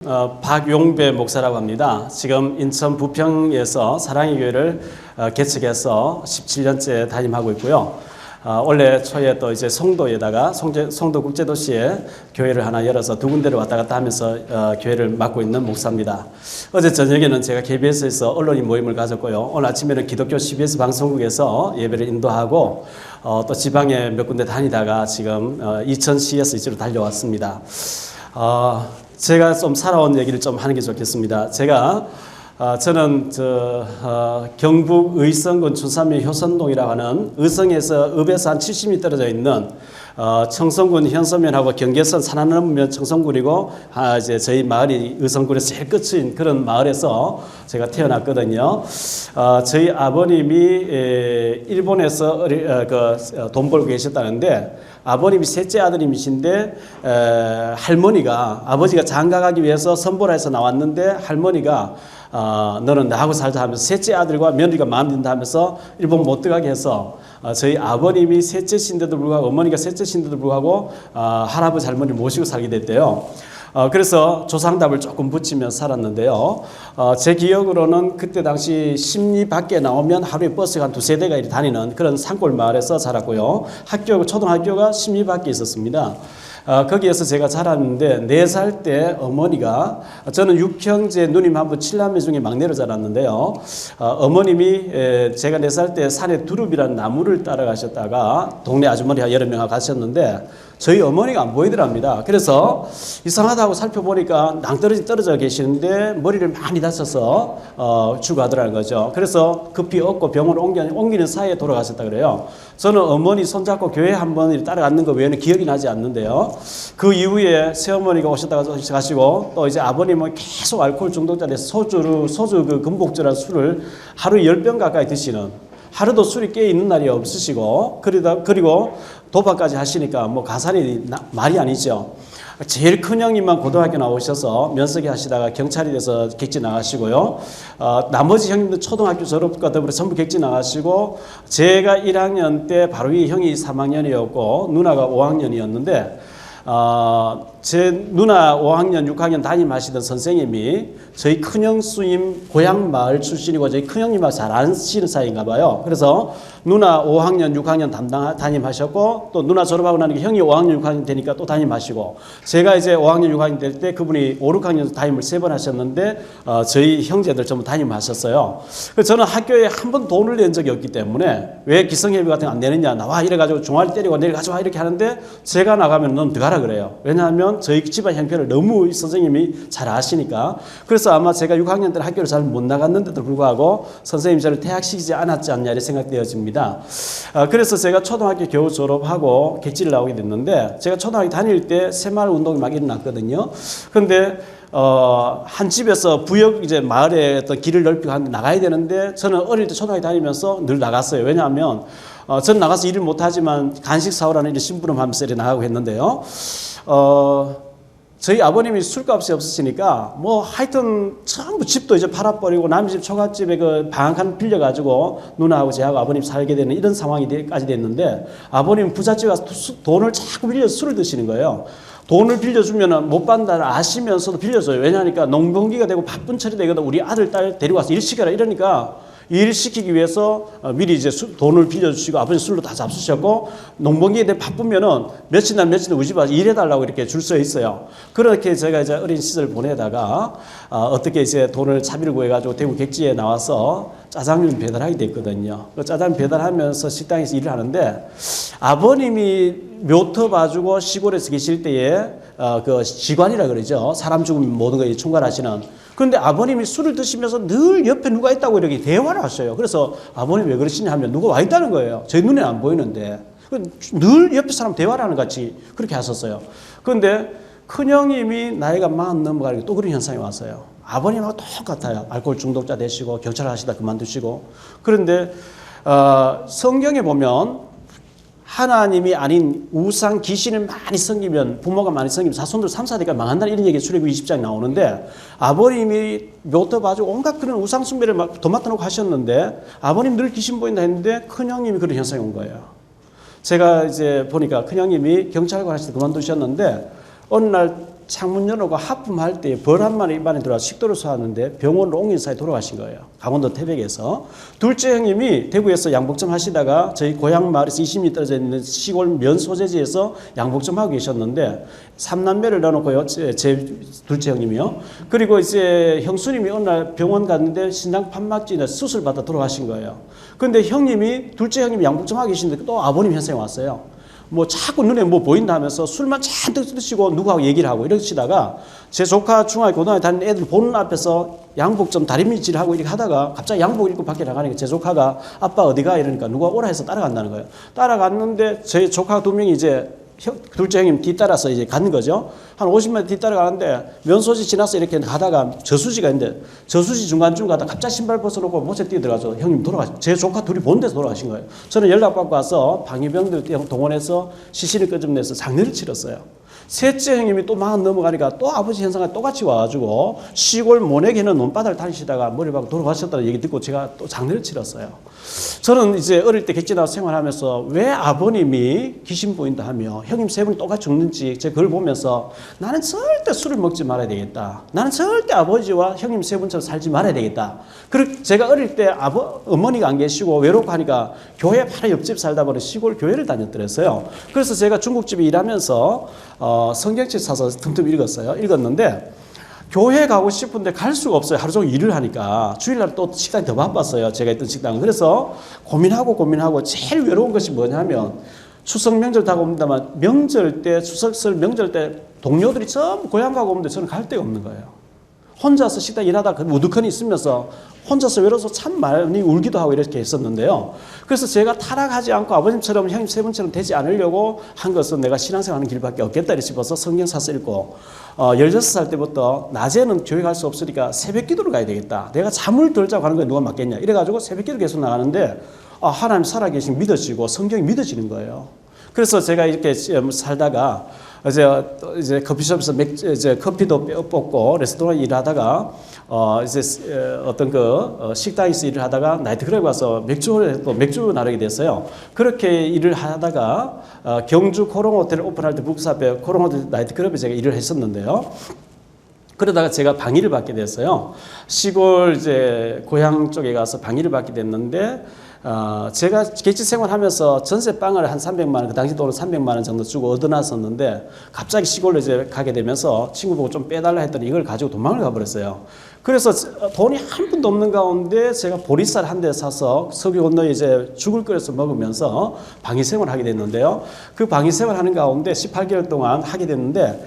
박용배 목사라고 합니다. 지금 인천 부평에서 사랑의 교회를 개척해서 17년째 담임하고 있고요. 원래 초에 또 이제 송도에다가 송도 국제도시에 교회를 하나 열어서 두 군데를 왔다 갔다 하면서 교회를 맡고 있는 목사입니다. 어제 저녁에는 제가 KBS에서 언론인 모임을 가졌고요. 오늘 아침에는 기독교 CBS 방송국에서 예배를 인도하고 또 지방에 몇 군데 다니다가 지금 이천시에서 이쪽으로 달려왔습니다. 제가 좀 살아온 얘기를 좀 하는 게 좋겠습니다. 저는 경북 의성군 춘삼면 효선동이라고 하는 의성에서 읍에서 한 70m 떨어져 있는 청송군 현서면하고 경계선 산 넘으면 청송군이고 이제 저희 마을이 의성군에서 제일 끝인 그런 마을에서 제가 태어났거든요. 저희 아버님이 일본에서 돈 벌고 계셨다는데 아버님이 셋째 아드님이신데 할머니가 아버지가 장가가기 위해서 선보라에서 나왔는데 할머니가 너는 나하고 살자 하면서 셋째 아들과 며느리가 마음 든다 하면서 일본 못 들어가게 해서 저희 아버님이 셋째신데도 불구하고 어머니가 셋째신데도 불구하고 할아버지 할머니를 모시고 살게 됐대요. 그래서 조상답을 조금 붙이면서 살았는데요. 제 기억으로는 그때 당시 심리 밖에 나오면 하루에 버스가 한 두세 대가 다니는 그런 산골 마을에서 자랐고요. 초등학교가 심리 밖에 있었습니다. 거기에서 제가 자랐는데 4살 때 어머니가 저는 6형제 누님 한 분 7남매 중에 막내로 자랐는데요. 어머님이 제가 4살 때 산에 두릅이라는 나무를 따라가셨다가 동네 아주머니 여러 명 가셨는데 저희 어머니가 안 보이더랍니다. 그래서 이상하다고 살펴보니까 낭떠러지 떨어져 계시는데 머리를 많이 다쳐서 죽어가더라는 거죠. 그래서 급히 업고 병원을 옮기는 사이에 돌아가셨다 그래요. 저는 어머니 손잡고 교회 한 번 따라갔는 거 외에는 기억이 나지 않는데요. 그 이후에 새어머니가 오셨다가 가시고 또 이제 아버님은 계속 알코올 중독자 돼서 소주 그 금복주라는 술을 하루에 10병 가까이 드시는 하루도 술이 깨 있는 날이 없으시고 그리고 도박까지 하시니까 뭐 가산이 말이 아니죠. 제일 큰 형님만 고등학교 나오셔서 면석이 하시다가 경찰이 돼서 객지 나가시고요. 나머지 형님들 초등학교 졸업과 더불어 전부 객지 나가시고 제가 1학년 때 바로 위 형이 3학년이었고 누나가 5학년이었는데 제 누나 5학년, 6학년 담임하시던 선생님이 저희 큰형 수임 고향 마을 출신이고 저희 큰형님하고 잘 아시는 사이인가 봐요. 그래서 누나 5학년, 6학년 담임하셨고 또 누나 졸업하고 나니까 형이 5학년, 6학년 되니까 또 담임하시고 제가 이제 5학년, 6학년 될 때 그분이 5, 6학년 담임을 3번 하셨는데 저희 형제들 전부 담임하셨어요. 그래서 저는 학교에 한 번 돈을 낸 적이 없기 때문에 왜 기성예비 같은 거 안 내느냐 나와 이래가지고 종아리 때리고 내일 가져와 이렇게 하는데 제가 나가면 넌 들어가라 그래요. 왜냐하면 저희 집안 형편을 너무 선생님이 잘 아시니까. 그래서 아마 제가 6학년 때 학교를 잘 못 나갔는데도 불구하고 선생님이 저를 퇴학시키지 않았지 않냐 이렇게 생각되어집니다. 그래서 제가 초등학교 겨우 졸업하고 객지를 나오게 됐는데 제가 초등학교 다닐 때 새마을 운동이 막 일어났거든요. 그런데 한 집에서 부역 이제 마을에 어떤 길을 넓히고 나가야 되는데 저는 어릴 때 초등학교 다니면서 늘 나갔어요. 왜냐하면 저는 나가서 일을 못하지만 간식 사오라는 일을 심부름하면서 이렇게 나가고 했는데요. 저희 아버님이 술값이 없으시니까 뭐 하여튼 전부 집도 이제 팔아버리고 남의 집 초가집에 그 방 한 빌려가지고 누나하고 제하고 아버님 살게 되는 이런 상황이까지 됐는데 아버님 부잣집에 가서 돈을 자꾸 빌려서 술을 드시는 거예요. 돈을 빌려주면 못 받는다는 아시면서도 빌려줘요. 왜냐하니까 농번기가 되고 바쁜 철이 되거든 우리 아들, 딸 데리고 와서 일 시켜라 이러니까 일 시키기 위해서 미리 이제 돈을 빌려주시고 아버지 술로 다 잡수셨고 농번기에 대해 바쁘면은 며칠 날 우리 집 와서 일해달라고 이렇게 줄 서 있어요. 그렇게 제가 이제 어린 시절 보내다가 어떻게 이제 돈을 차비를 구해가지고 대구 객지에 나와서 짜장면 배달하게 됐거든요. 그 짜장면 배달하면서 식당에서 일을 하는데 아버님이 묘터 봐주고 시골에서 계실 때에 그 지관이라 그러죠. 사람 죽으면 모든 거 총괄하시는. 그런데 아버님이 술을 드시면서 늘 옆에 누가 있다고 이렇게 대화를 하셔요. 그래서 아버님 왜 그러시냐 하면 누가 와 있다는 거예요. 제 눈에는 안 보이는데. 늘 옆에 사람 대화를 하는 같이 그렇게 하셨어요. 그런데 큰형님이 나이가 40 넘어가니까 또 그런 현상이 왔어요. 아버님하고 똑같아요. 알코올 중독자 되시고 경찰 하시다 그만두시고. 그런데 성경에 보면 하나님이 아닌 우상 귀신을 많이 섬기면 부모가 많이 섬기면 자손들 3, 4대가 망한다는 이런 얘기가 출애굽기 20장에 나오는데 아버님이 묘터 봐주고 온갖 그런 우상 숭배를 막 도맡아 놓고 하셨는데 아버님 늘 귀신 보인다 했는데 큰형님이 그런 현상이 온 거예요. 제가 이제 보니까 큰형님이 경찰관 하실 때 그만두셨는데 어느 날 창문 열어놓고 하품할 때 벌 한 마리 입안에 들어와 식도를 쏘았는데 병원으로 옮긴 사이 돌아가신 거예요. 강원도 태백에서. 둘째 형님이 대구에서 양복점 하시다가 저희 고향 마을에서 20리 떨어져 있는 시골 면 소재지에서 양복점 하고 계셨는데 3남매를 넣어놓고요. 제 둘째 형님이요. 그리고 이제 형수님이 어느 날 병원 갔는데 신장 판막질에 수술 받아 돌아가신 거예요. 근데 형님이 둘째 형님이 양복점 하고 계시는데 또 아버님 현생에 왔어요. 뭐 자꾸 눈에 뭐 보인다 하면서 술만 잔뜩 드시고 누구하고 얘기를 하고 이러시다가 제 조카 중학교 고등학교 다니는 애들 보는 앞에서 양복점 다리미질하고 이렇게 하다가 갑자기 양복 입고 밖에 나가니까 제 조카가 아빠 어디가 이러니까 누가 오라 해서 따라간다는 거예요. 따라갔는데 제 조카 두 명이 이제 둘째 형님 뒤따라서 이제 가는 거죠. 한 50m 뒤따라가는데 면소지 지나서 이렇게 가다가 저수지가 있는데 저수지 중간쯤 가다 갑자기 신발 벗어놓고 못에 뛰어들어가서 형님 돌아가신 제 조카 둘이 본 데서 돌아가신 거예요. 저는 연락받고 와서 방위병들 동원해서 시신을 끄집내서 장례를 치렀어요. 셋째 형님이 또 40 넘어가니까 또 아버지 현상과 똑같이 와가지고 시골 모내기는 논바다를 다니시다가 머리 박고 돌아가셨다는 얘기 듣고 제가 또 장례를 치렀어요. 저는 이제 어릴 때 객지 나와서 생활하면서 왜 아버님이 귀신 보인다 하며 형님 세 분이 똑같이 죽는지 제가 그걸 보면서 나는 절대 술을 먹지 말아야 되겠다. 나는 절대 아버지와 형님 세 분처럼 살지 말아야 되겠다. 그리고 제가 어릴 때 어머니가 안 계시고 외롭고 하니까 교회 바로 옆집 살다 보니 시골 교회를 다녔더랬어요. 그래서 제가 중국집에 일하면서 성경책 사서 틈틈이 읽었는데 교회 가고 싶은데 갈 수가 없어요. 하루 종일 일을 하니까. 주일날 또 식당이 더 바빴어요. 제가 있던 식당은. 그래서 고민하고 제일 외로운 것이 뭐냐면 추석 명절 다가옵니다만 명절 때 추석설 명절 때 동료들이 전부 고향 가고 오는데 저는 갈 데가 없는 거예요. 혼자서 식당 일하다가 우두커니 있으면서 혼자서 외로워서 참 많이 울기도 하고 이렇게 했었는데요. 그래서 제가 타락하지 않고 아버님처럼 형님 세 분처럼 되지 않으려고 한 것은 내가 신앙생활하는 길밖에 없겠다 싶어서 성경 사서 읽고 16살 때부터 낮에는 교회 갈 수 없으니까 새벽 기도를 가야 되겠다. 내가 잠을 덜 자고 가는 거에 누가 맞겠냐. 이래가지고 새벽 기도 계속 나가는데 하나님 살아계신 믿어지고 성경이 믿어지는 거예요. 그래서 제가 이렇게 살다가 이제 커피숍에서 이제 커피도 뽑고 레스토랑 일하다가 이제 어떤 식당에서 일을 하다가 나이트클럽에 가서 맥주 나르게 됐어요. 그렇게 일을 하다가 경주 코롱호텔 오픈할 때 북스 앞에 코롱호텔 나이트클럽에 제가 일을 했었는데요. 그러다가 제가 방위를 받게 됐어요. 시골 이제 고향 쪽에 가서 방위를 받게 됐는데 제가 객지 생활하면서 전세방을 한 300만 원, 그 당시 돈은 300만 원 정도 주고 얻어놨었는데 갑자기 시골로 이제 가게 되면서 친구 보고 좀 빼달라 했더니 이걸 가지고 도망을 가버렸어요. 그래서 돈이 한 푼도 없는 가운데 제가 보리쌀 한 대 사서 석유 건너에 이제 죽을 끓여서 먹으면서 방위 생활을 하게 됐는데요. 그 방위 생활 하는 가운데 18개월 동안 하게 됐는데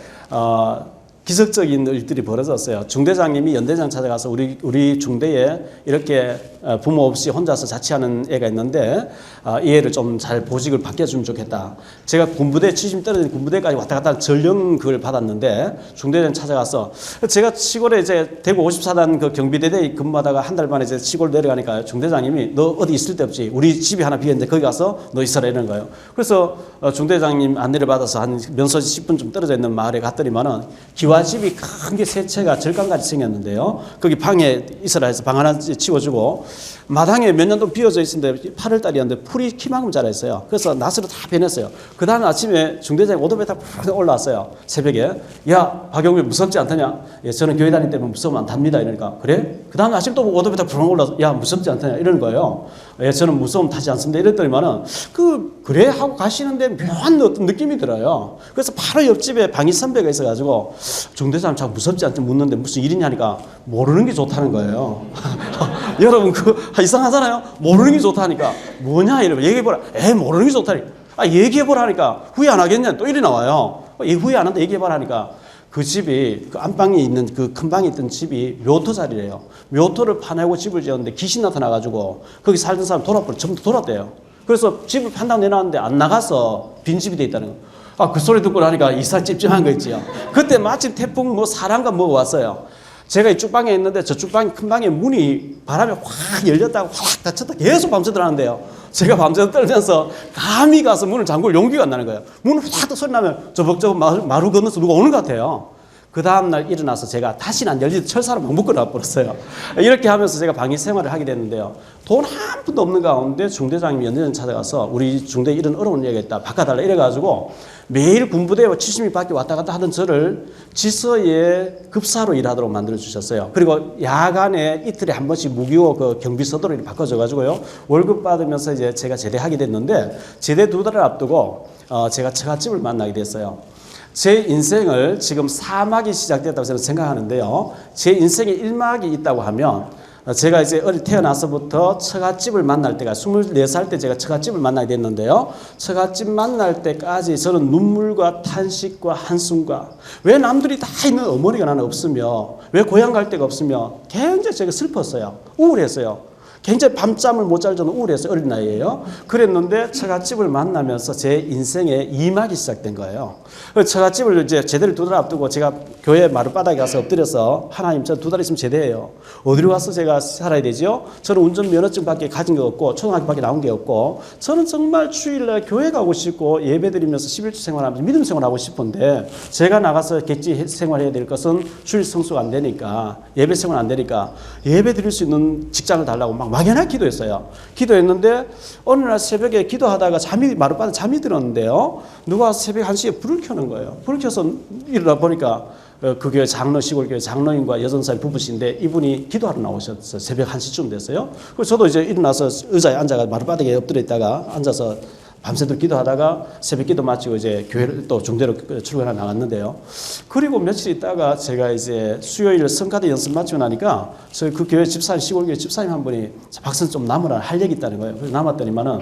기적적인 일들이 벌어졌어요. 중대장님이 연대장 찾아가서 우리 중대에 이렇게 부모 없이 혼자서 자취하는 애가 있는데 이 애를 좀 잘 보직을 바뀌어주면 좋겠다. 제가 군부대 70 떨어진 군부대까지 왔다 갔다 전령 그걸 받았는데 중대장 찾아가서 제가 시골에 이제 대구 54단 그 경비대대에 근무하다가 한 달 만에 이제 시골 내려가니까 중대장님이 너 어디 있을 데 없지? 우리 집이 하나 비었는데 거기 가서 너 있어라 이러는 거예요. 그래서 중대장님 안내를 받아서 한 면소지 10분 좀 떨어져 있는 마을에 갔더니만은 기와집이 큰 게 세 채가 절간같이 생겼는데요. 거기 방에 있어라 해서 방 하나 치워주고 마당에 몇 년 동안 비어져 있었는데 8월달이었는데 풀이 키만큼 자라있어요. 그래서 낫으로 다 베냈어요. 그 다음 아침에 중대장이 오토바이 타고 올라왔어요. 새벽에. 야 박영민 무섭지 않더냐? 예, 저는 교회 다닐 때면 무서우면 안 탑니다. 이러니까 그래? 그 다음 아침 또 오토바이 타고 올라와서 야 무섭지 않더냐? 이러는 거예요. 예, 저는 무서우면 타지 않습니다. 이랬더니만은 그래 하고 가시는데 묘한 어떤 느낌이 들어요. 그래서 바로 옆집에 방위 선배가 있어가지고 중대장 참 무섭지 않지 묻는데 무슨 일이냐니까 모르는 게 좋다는 거예요. 여러분 이상하잖아요. 모르는 게 좋다니까 뭐냐 이러면 얘기해보라. 모르는 게 좋다니까. 얘기해보라니까 후회 안 하겠냐 또 이리 나와요. 후회 안 한다 얘기해보라니까. 그 집이 그 안방에 있는 그 큰 방에 있던 집이 묘토 자리래요. 묘토를 파내고 집을 지었는데 귀신 나타나가지고 거기 살던 사람 전부 돌았대요. 그래서 집을 판다고 내놨는데 안 나가서 빈집이 돼 있다는 거. 그 소리 듣고 나니까 이사 찝찝한 거 있지요. 그때 마침 태풍 사랑가 왔어요. 제가 이 쭉방에 있는데 저 쭉방 큰 방에 문이 바람에 확 열렸다가 확 닫혔다 계속 밤새 들어가는데요. 제가 밤새 떨면서 감히 가서 문을 잠글 용기가 안 나는 거예요. 문을 확 소리 나면 저벅저벅 마루 건너서 누가 오는 것 같아요. 그 다음날 일어나서 제가 다시는 안 열리던 철사로 막 묶어놔 버렸어요. 이렇게 하면서 제가 방위 생활을 하게 됐는데요. 돈 한 푼도 없는 가운데 중대장님이 연대전 찾아가서 우리 중대에 이런 어려운 얘기가 있다. 바꿔달라 이래가지고 매일 군부대에 70일 밖에 왔다 갔다 하던 저를 지서에 급사로 일하도록 만들어 주셨어요. 그리고 야간에 이틀에 한 번씩 무기호 그 경비서도로 바꿔줘가지고요. 월급 받으면서 이제 제가 제대하게 됐는데 제대 2달을 앞두고 제가 처갓집을 만나게 됐어요. 제 인생을 지금 4막이 시작됐다고 저는 생각하는데요. 제 인생에 1막이 있다고 하면 제가 이제 어릴 태어나서부터 처갓집을 만날 때가 24살 때 제가 처갓집을 만나게 됐는데요. 처갓집 만날 때까지 저는 눈물과 탄식과 한숨과 왜 남들이 다 있는 어머니가 나는 없으며 왜 고향 갈 데가 없으며 굉장히 제가 슬펐어요. 우울했어요. 굉장히 밤잠을 못 잘 정도로 우울해서 어린 나이에요. 그랬는데 처갓집을 만나면서 제 인생의 2막이 시작된 거예요. 처갓집을 이제 제대를 2달 앞두고 제가 교회 마룻바닥에 가서 엎드려서 하나님 저 2달 있으면 제대해요. 어디로 가서 제가 살아야 되죠? 저는 운전면허증밖에 가진 게 없고 초등학교밖에 나온 게 없고 저는 정말 주일날 교회 가고 싶고 예배드리면서 11주 생활하면서 믿음 생활하고 싶은데 제가 나가서 객지 생활해야 될 것은 주일 성수가 안 되니까 예배 생활 안 되니까 예배 드릴 수 있는 직장을 달라고 막 막연하게 기도했어요. 기도했는데 어느 날 새벽에 기도하다가 마룻바닥 잠이 들었는데요. 누가 새벽 1시에 불을 켜는 거예요. 불을 켜서 일어나 보니까 그 교회 장로, 시골교회 장로님과 여전사님 부부신데 이분이 기도하러 나오셨어요. 새벽 1시쯤 됐어요. 그래서 저도 이제 일어나서 의자에 앉아가 마룻바닥에 엎드려 있다가 앉아서 밤새도록 기도하다가 새벽 기도 마치고 이제 교회를 또 중대로 출근하러 나갔는데요. 그리고 며칠 있다가 제가 이제 수요일 성가대 연습 마치고 나니까 저희 그 교회 집사님, 시골교회 집사님 한 분이 박선 좀 남으라 할 얘기 있다는 거예요. 그래서 남았더니만은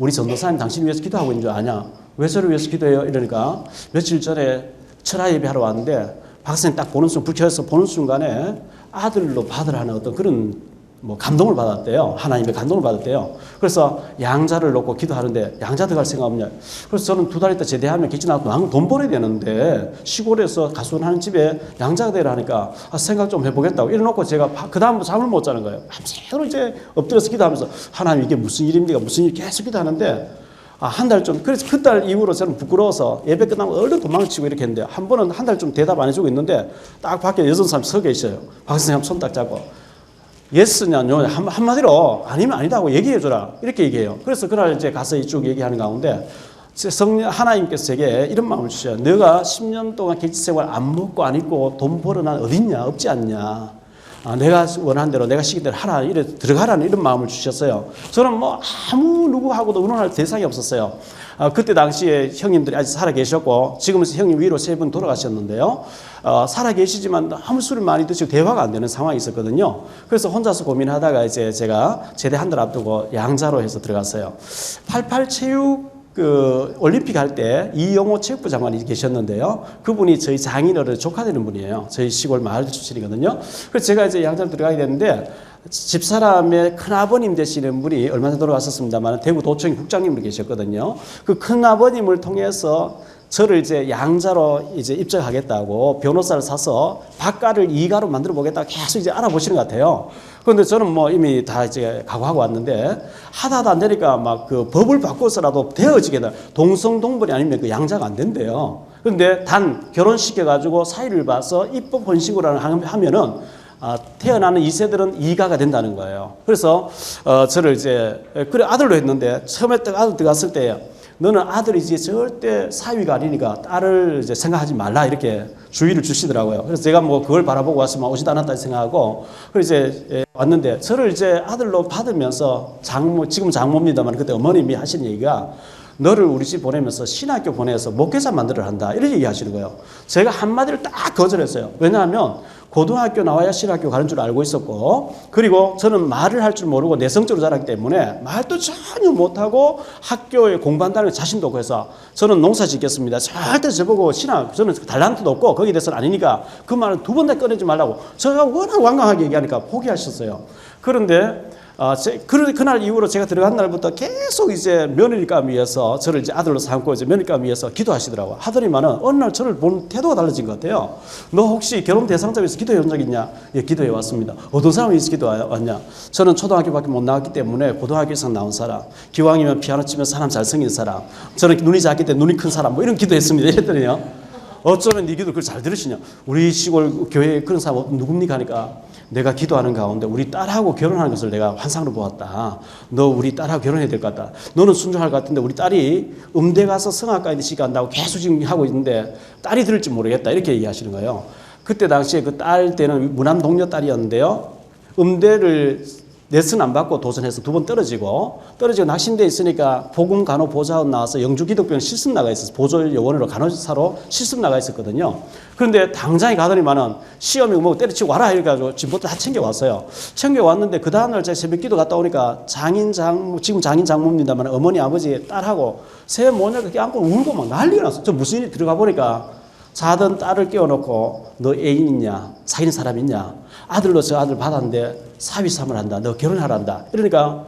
우리 전도사님 당신 위해서 기도하고 있는 줄 아냐? 왜 저를 위해서 기도해요? 이러니까 며칠 전에 철야 예배하러 왔는데 박선생님 딱 보는 순간, 불 켜서 보는 순간에 아들로 받으라는 어떤 그런 감동을 받았대요. 하나님의 감동을 받았대요. 그래서 양자를 놓고 기도하는데 양자 들어갈 생각 없냐. 그래서 저는 2달 있다 제대하면 객지 나가서 돈 벌어야 되는데 시골에서 가수하는 집에 양자가 되라 하니까 생각 좀 해보겠다고 이래놓고 제가 그 다음부터 잠을 못 자는 거예요. 밤새도록 이제 엎드려서 기도하면서 하나님 이게 무슨 일입니까? 무슨 일 계속 기도하는데 한 달 좀, 그래서 그 달 이후로 저는 부끄러워서 예배 끝나면 얼른 도망을 치고 이렇게 했는데 한 번은 한 달 좀 대답 안 해주고 있는데 딱 밖에 여전 사람 서 계셔요. 박 선생님 손 딱 잡고 예스냐, 노 한마디로 아니면 아니다고 얘기해줘라. 이렇게 얘기해요. 그래서 그날 이제 가서 이쪽 얘기하는 가운데 하나님께서 제게 이런 마음을 주셔요. 너가 10년 동안 객지 생활 안 먹고 안 입고 돈 벌어 난 어딨냐? 없지 않냐? 내가 원하는 대로 내가 시킨 대로 하라, 이래 들어가라는 이런 마음을 주셨어요. 저는 아무 누구하고도 의논할 대상이 없었어요. 그때 당시에 형님들이 아직 살아 계셨고 지금은 형님 위로 3분 돌아가셨는데요. 살아 계시지만 아무 술을 많이 드시고 대화가 안 되는 상황이 있었거든요. 그래서 혼자서 고민하다가 이제 제가 제대 한 달 앞두고 양자로 해서 들어갔어요. 88 체육 올림픽 할 때 이영호 체육부 장관이 계셨는데요. 그분이 저희 장인어른 조카 되는 분이에요. 저희 시골 마을 출신이거든요. 그래서 제가 이제 양자로 들어가게 됐는데 집사람의 큰아버님 되시는 분이 얼마 전에 돌아가셨습니다만 대구 도청 국장님으로 계셨거든요. 그 큰아버님을 통해서 저를 이제 양자로 이제 입적하겠다고 변호사를 사서 박가를 이가로 만들어 보겠다고 계속 이제 알아보시는 것 같아요. 그런데 저는 이미 다 이제 각오하고 왔는데 하다 안 되니까 막 그 법을 바꿔서라도 되어지게 동성동본이 아니면 그 양자가 안 된대요. 그런데 단 결혼시켜가지고 사이를 봐서 입법 번식으로 하면은 태어나는 2세들은 이가가 된다는 거예요. 그래서 저를 이제 그래 아들로 했는데 처음에 딱 아들 들어갔을 때 너는 아들이지 절대 사위가 아니니까 딸을 이제 생각하지 말라 이렇게 주의를 주시더라고요. 그래서 제가 그걸 바라보고 왔으면 오지도 않았다 생각하고 그래서 이제 왔는데 저를 이제 아들로 받으면서 지금은 장모입니다만 그때 어머님이 하신 얘기가 너를 우리 집 보내면서 신학교 보내서 목회자 만들어 한다 이런 얘기 하시는 거예요. 제가 한마디를 딱 거절했어요. 왜냐하면 고등학교 나와야 신학교 가는 줄 알고 있었고 그리고 저는 말을 할 줄 모르고 내성적으로 자랐기 때문에 말도 전혀 못하고 학교에 공부한다는 자신도 없고 해서 저는 농사 짓겠습니다. 절대 저보고 저는 달란트도 없고 거기에 대해서는 아니니까 그 말을 2번 다 꺼내지 말라고 제가 워낙 완강하게 얘기하니까 포기하셨어요. 그런데 그날 이후로 제가 들어간 날부터 계속 이제 며느리감 위해서 저를 이제 아들로 삼고 이제 며느리감 위해서 기도하시더라고요. 하더니만은 어느 날 저를 본 태도가 달라진 것 같아요. 너 혹시 결혼 대상자 위해서 기도해 온 적 있냐? 예, 기도해 왔습니다. 어떤 사람이 위해서 기도해 왔냐? 저는 초등학교밖에 못 나왔기 때문에 고등학교에서 나온 사람, 기왕이면 피아노 치면서 사람 잘생긴 사람, 저는 눈이 작기 때문에 눈이 큰 사람, 이런 기도했습니다. 이랬더니요. 어쩌면 네 기도 그걸 잘 들으시냐. 우리 시골 교회에 그런 사람 누굽니까 하니까 내가 기도하는 가운데 우리 딸하고 결혼하는 것을 내가 환상으로 보았다. 너 우리 딸하고 결혼해야 될 것 같다. 너는 순종할 것 같은데 우리 딸이 음대 가서 성악가에 시간다고 계속 지금 하고 있는데 딸이 들을지 모르겠다. 이렇게 얘기하시는 거예요. 그때 당시에 그 딸 때는 무남 동료 딸이었는데요. 음대를 레슨 안 받고 도전해서 2번 떨어지고 낙심돼 있으니까 복음간호보좌원 나와서 영주기독병원 실습 나가 있었어요. 보조요원으로 간호사로 실습 나가 있었거든요. 그런데 당장에 가더니만은 시험이 뭐 때려치고 와라 이래가지고 짐부터 다 챙겨왔어요. 챙겨왔는데 그 다음날 제가 새벽 기도 갔다 오니까 지금 장인 장모입니다만 어머니 아버지 딸하고 새 모녀가 그렇게 안고 울고 막 난리가 났어요. 저 무슨 일이 들어가 보니까 자던 딸을 깨워놓고 너 애인 있냐? 사귀는 사람 있냐? 아들로 저 아들 받았는데 사위삼을 한다. 너 결혼하라 한다. 이러니까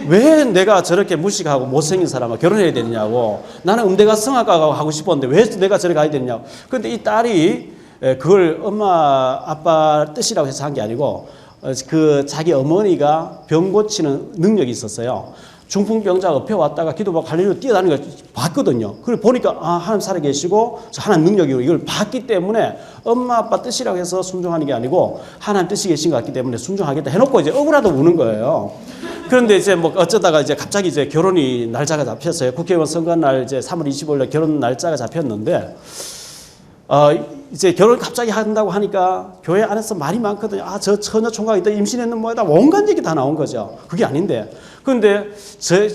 왜 내가 저렇게 무식하고 못생긴 사람과 결혼해야 되느냐고. 나는 음대가 성악가가 하고 싶었는데 왜 내가 저리 가야 되느냐고. 그런데 이 딸이 그걸 엄마 아빠 뜻이라고 해서 한 게 아니고 그 자기 어머니가 병 고치는 능력이 있었어요. 중풍병자가 엎혀 왔다가 기도받고 할렐루야 뛰어다니는 걸 봤거든요. 그걸 보니까 하나님 살아계시고 하나님 능력이고 이걸 봤기 때문에 엄마 아빠 뜻이라고 해서 순종하는 게 아니고 하나님 뜻이 계신 것 같기 때문에 순종하겠다 해놓고 이제 억울하다 우는 거예요. 그런데 이제 뭐 어쩌다가 이제 갑자기 이제 결혼이 날짜가 잡혔어요. 국회의원 선거날 이제 3월 25일 결혼 날짜가 잡혔는데 이제 결혼 갑자기 한다고 하니까 교회 안에서 말이 많거든요. 저 처녀 총각이 또 임신했는 뭐다 온갖 얘기 다 나온 거죠. 그게 아닌데. 그런데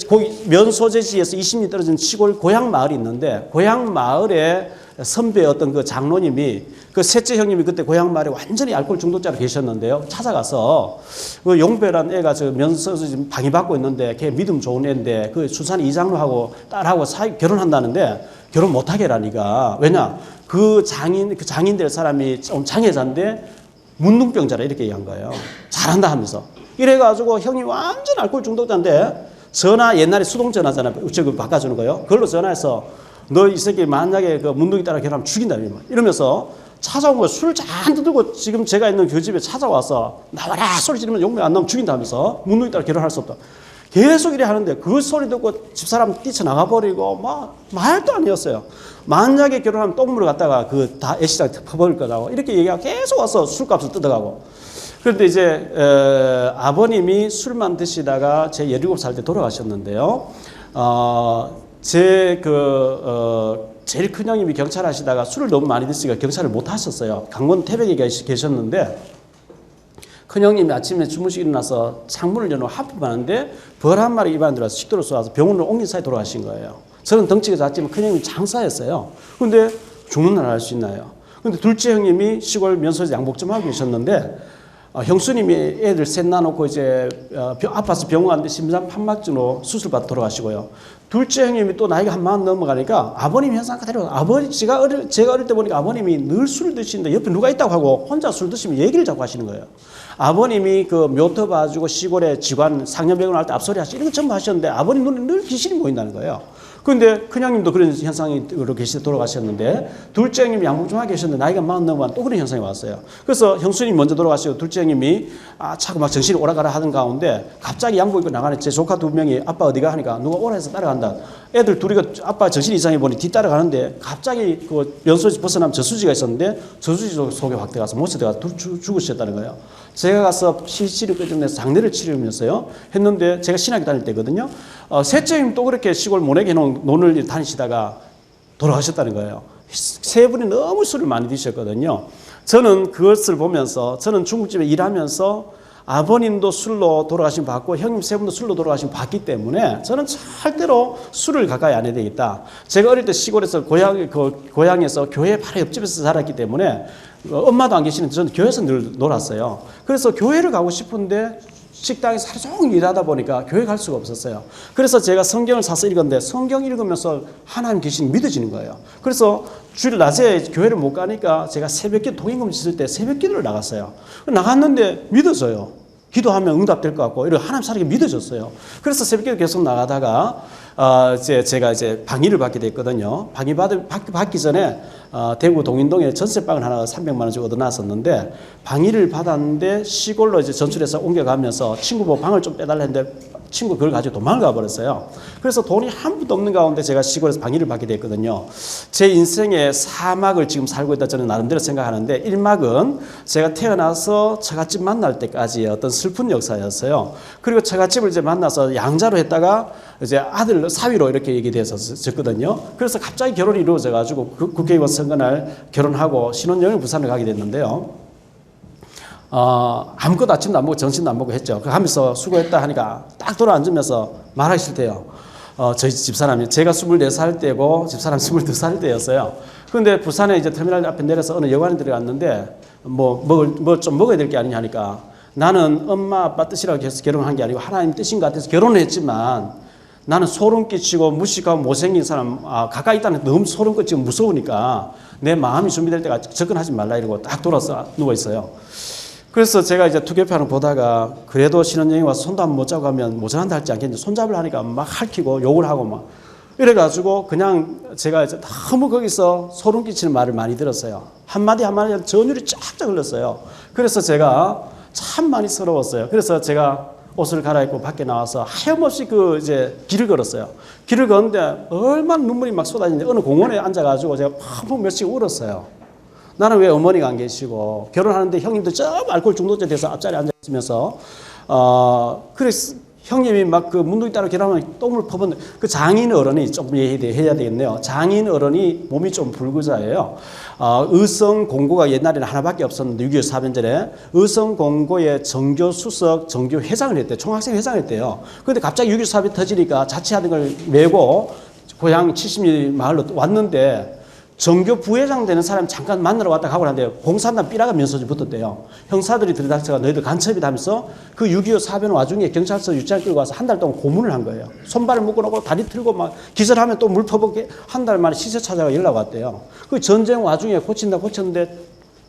거기 면소재지에서 20리 떨어진 시골 고향 마을이 있는데 고향 마을에 선배 어떤 그 장로님이 그 셋째 형님이 그때 고향 마을에 완전히 알코올 중독자로 계셨는데요. 찾아가서 그 용배란 애가 저 면소재 방해받고 있는데 걔 믿음 좋은 애인데 그 수산 이장로하고 딸하고 결혼한다는데 결혼 못하게 하라니까. 왜냐? 그 장인 될 사람이 좀 장애자인데 문둥병자라 이렇게 얘기한 거예요. 잘한다 하면서. 이래가지고 형이 완전 알코올 중독자인데 전화 옛날에 수동 전화잖아요. 저거 바꿔주는 거요. 그걸로 전화해서 너 이 새끼 만약에 그 문둥이 따라 결혼하면 죽인다 이러면서 찾아온 거예요. 술 잔뜩 들고 지금 제가 있는 그 집에 찾아와서 나와라 소리 지르면 용맹 안 나오면 죽인다 하면서 문둥이 따라 결혼할 수 없다. 계속 이래 하는데 그 소리 듣고 집사람 뛰쳐나가버리고 막 말도 아니었어요. 만약에 결혼하면 똥물을 갖다가 그 다 애시장 퍼버릴 거라고 이렇게 얘기하고 계속 와서 술값을 뜯어가고. 그런데 이제 아버님이 술만 드시다가 제 17살 때 돌아가셨는데요. 제일 큰 형님이 경찰 하시다가 술을 너무 많이 드시니까 경찰을 못 하셨어요. 강원 태백에 계셨는데 큰 형님이 아침에 주무시고 일어나서 창문을 열어놓고 하품하는데 벌 한 마리 입안에 들어와서 식도로 쏘아서 병원으로 옮긴 사이에 돌아가신 거예요. 저는 덩치가 작지만 큰 형님이 장사였어요. 근데 죽는 날 알 수 있나요? 근데 둘째 형님이 시골 면소재 양복 좀 하고 계셨는데 형수님이 애들 셋 나놓고 이제 아파서 병원 갔는데 심장 판막증으로 수술받아 돌아가시고요. 둘째 형님이 또 나이가 한 40 넘어가니까 아버님 현상 그대로 제가 어릴 때 보니까 아버님이 늘 술을 드시는데 옆에 누가 있다고 하고 혼자 술 드시면 얘기를 자꾸 하시는 거예요. 아버님이 그 묘터 봐주고 시골에 직관 상년병원 할 때 앞소리 하시고 이런 거 전부 하셨는데 아버님 눈에 늘 귀신이 보인다는 거예요. 그런데 큰형님도 그런 현상으로 계시다 돌아가셨는데 둘째 형님이 양복 좀 하고 계셨는데 나이가 40 넘어간 또 그런 현상이 왔어요. 그래서 형수님이 먼저 돌아가시고 둘째 형님이 자꾸 막 정신이 오라가라 하는 가운데 갑자기 양복 입고 나가는 제 조카 2명이 아빠 어디가 하니까 누가 오라 해서 따라간다. 애들 둘이가 아빠 정신 이상해 보니 뒤따라가는데 갑자기 그 면소지 벗어나면 저수지가 있었는데 저수지 속에 확 들어가서 못에 들어가서 죽으셨다는 거예요. 제가 가서 시치를 끄집어내서 장례를 치르면서요 했는데 제가 신학교 다닐 때거든요. 셋째 형님 또 그렇게 시골 모내게 해놓은 논을 다니시다가 돌아가셨다는 거예요. 세 분이 너무 술을 많이 드셨거든요. 저는 그것을 보면서 저는 중국집에 일하면서 아버님도 술로 돌아가신 거 봤고 형님 세 분도 술로 돌아가신 거 봤기 때문에 저는 절대로 술을 가까이 안 해야 되겠다. 제가 어릴 때 시골에서 고향에서 교회 바로 옆집에서 자랐기 때문에 엄마도 안 계시는데 저는 교회에서 늘 놀았어요. 그래서 교회를 가고 싶은데 식당에서 하루 종일 일하다 보니까 교회 갈 수가 없었어요. 그래서 제가 성경을 사서 읽었는데 성경 읽으면서 하나님 계시는 믿어지는 거예요. 그래서 주일 낮에 교회를 못 가니까 제가 새벽기도 동행금 있을 때 새벽기도를 나갔어요. 나갔는데 믿어져요. 기도하면 응답될 것 같고 이런 하나님 사랑이 믿어졌어요. 그래서 새벽기도 계속 나가다가 제가 이제 방위를 받게 됐거든요. 방위 받기 전에 대구 동인동에 전세방을 하나 300만 원 주고 얻어놨었는데 방위를 받았는데 시골로 이제 전출해서 옮겨가면서 친구 보고 방을 좀 빼달라 했는데 친구 그걸 가지고 도망을 가버렸어요. 그래서 돈이 한 푼도 없는 가운데 제가 시골에서 방위를 받게 됐거든요. 제 인생의 4막을 지금 살고 있다 저는 나름대로 생각하는데 1막은 제가 태어나서 처갓집 만날 때까지의 어떤 슬픈 역사였어요. 그리고 처갓집을 이제 만나서 양자로 했다가 이제 아들 사위로 이렇게 얘기됐었거든요. 그래서 갑자기 결혼이 이루어져 가지고 국회의원 선거날 결혼하고 신혼여행을 부산을 가게 됐는데요. 아무것도 아침도 안 먹고 점심도 안 먹고 했죠. 그 하면서 수고했다 하니까 딱 돌아 앉으면서 말하기 싫대요. 저희 집사람이 제가 24살 때고 집사람 22살 때였어요. 그런데 부산에 이제 터미널 앞에 내려서 어느 여관에 들어갔는데 뭐 좀 먹어야 될 게 아니냐 하니까 나는 엄마 아빠 뜻이라고 해서 결혼한 게 아니고 하나님 뜻인 것 같아서 결혼을 했지만 나는 소름 끼치고 무식하고 못생긴 사람 가까이 있다는 너무 소름 끼치고 무서우니까 내 마음이 준비될 때가 접근하지 말라 이러고 딱 돌아서 누워 있어요. 그래서 제가 이제 투표판을 보다가 그래도 신혼여행 와서 손도 안 못 잡고 가면 모자란다 할지 않겠는데 손잡을 하니까 막 핥히고 욕을 하고 막 이래가지고 그냥 제가 이제 너무 거기서 소름 끼치는 말을 많이 들었어요. 한마디 한마디 전율이 쫙쫙 흘렀어요. 그래서 제가 참 많이 서러웠어요. 그래서 제가 옷을 갈아입고 밖에 나와서 하염없이 이제 길을 걸었어요. 길을 걷는데 얼마나 눈물이 막 쏟아지는데 어느 공원에 앉아가지고 제가 펑펑 며칠 울었어요. 나는 왜 어머니가 안 계시고 결혼하는데 형님들 저 알코올 중독자 돼서 앞자리에 앉아 있으면서 그래서 형님이 막 그 문둥이 따라 결혼하면 똥을 퍼붓는 그 장인 어른이 좀 해야 되겠네요. 장인 어른이 몸이 좀 불구자예요. 의성 공고가 옛날에는 하나밖에 없었는데 6.25 사변전에 의성 공고의 정교 수석 정교 회장을 했대요. 총학생 회장을 했대요. 그런데 갑자기 6.25 사변 터지니까 자취하던 걸 메고 고향 70리 마을로 왔는데 정교 부회장 되는 사람 잠깐 만나러 왔다 가고 하는데 공산당 삐라가 면소지 붙었대요. 형사들이 들이닥쳐가 너희들 간첩이다 하면서 그 6.25 사변 와중에 경찰서 유치장 끌고 와서 한 달 동안 고문을 한 거예요. 손발을 묶어놓고 다리 틀고 막 기절하면 또 물 퍼붓게 한 달 만에 시체 찾아가 연락 왔대요. 그 전쟁 와중에 고쳤는데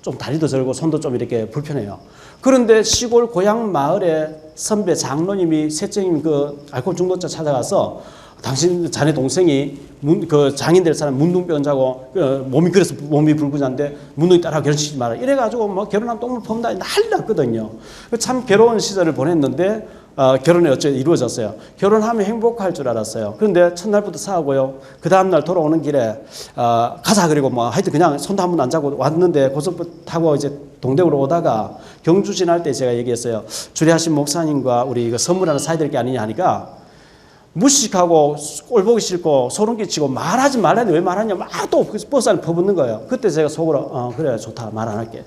좀 다리도 절고 손도 좀 이렇게 불편해요. 그런데 시골 고향 마을에 선배 장로님이 셋째님 그 알코올 중독자 찾아가서 당신 자네 동생이 그 장인 될 사람 문둥병자고 그래서 몸이 불구자인데 문둥이 따라 결혼시키지 마라 이래가지고 뭐 결혼하면 똥을 펑다 난리 났거든요. 참 괴로운 시절을 보냈는데 결혼이 어째 이루어졌어요. 결혼하면 행복할 줄 알았어요. 그런데 첫날부터 싸우고요. 그 다음날 돌아오는 길에 가자 그리고 뭐 하여튼 그냥 손도 한 번 안 잡고 왔는데 고속버스 타고 이제 동대구로 오다가 경주 지날 때 제가 얘기했어요. 주례하신 목사님과 우리 이거 선물하나 사야 될 게 아니냐 하니까 무식하고 꼴 보기 싫고 소름 끼치고 말하지 말라는데 왜 말하냐 막 또 버스 안에 퍼붓는 거예요. 그때 제가 속으로 그래 좋다 말 안 할게.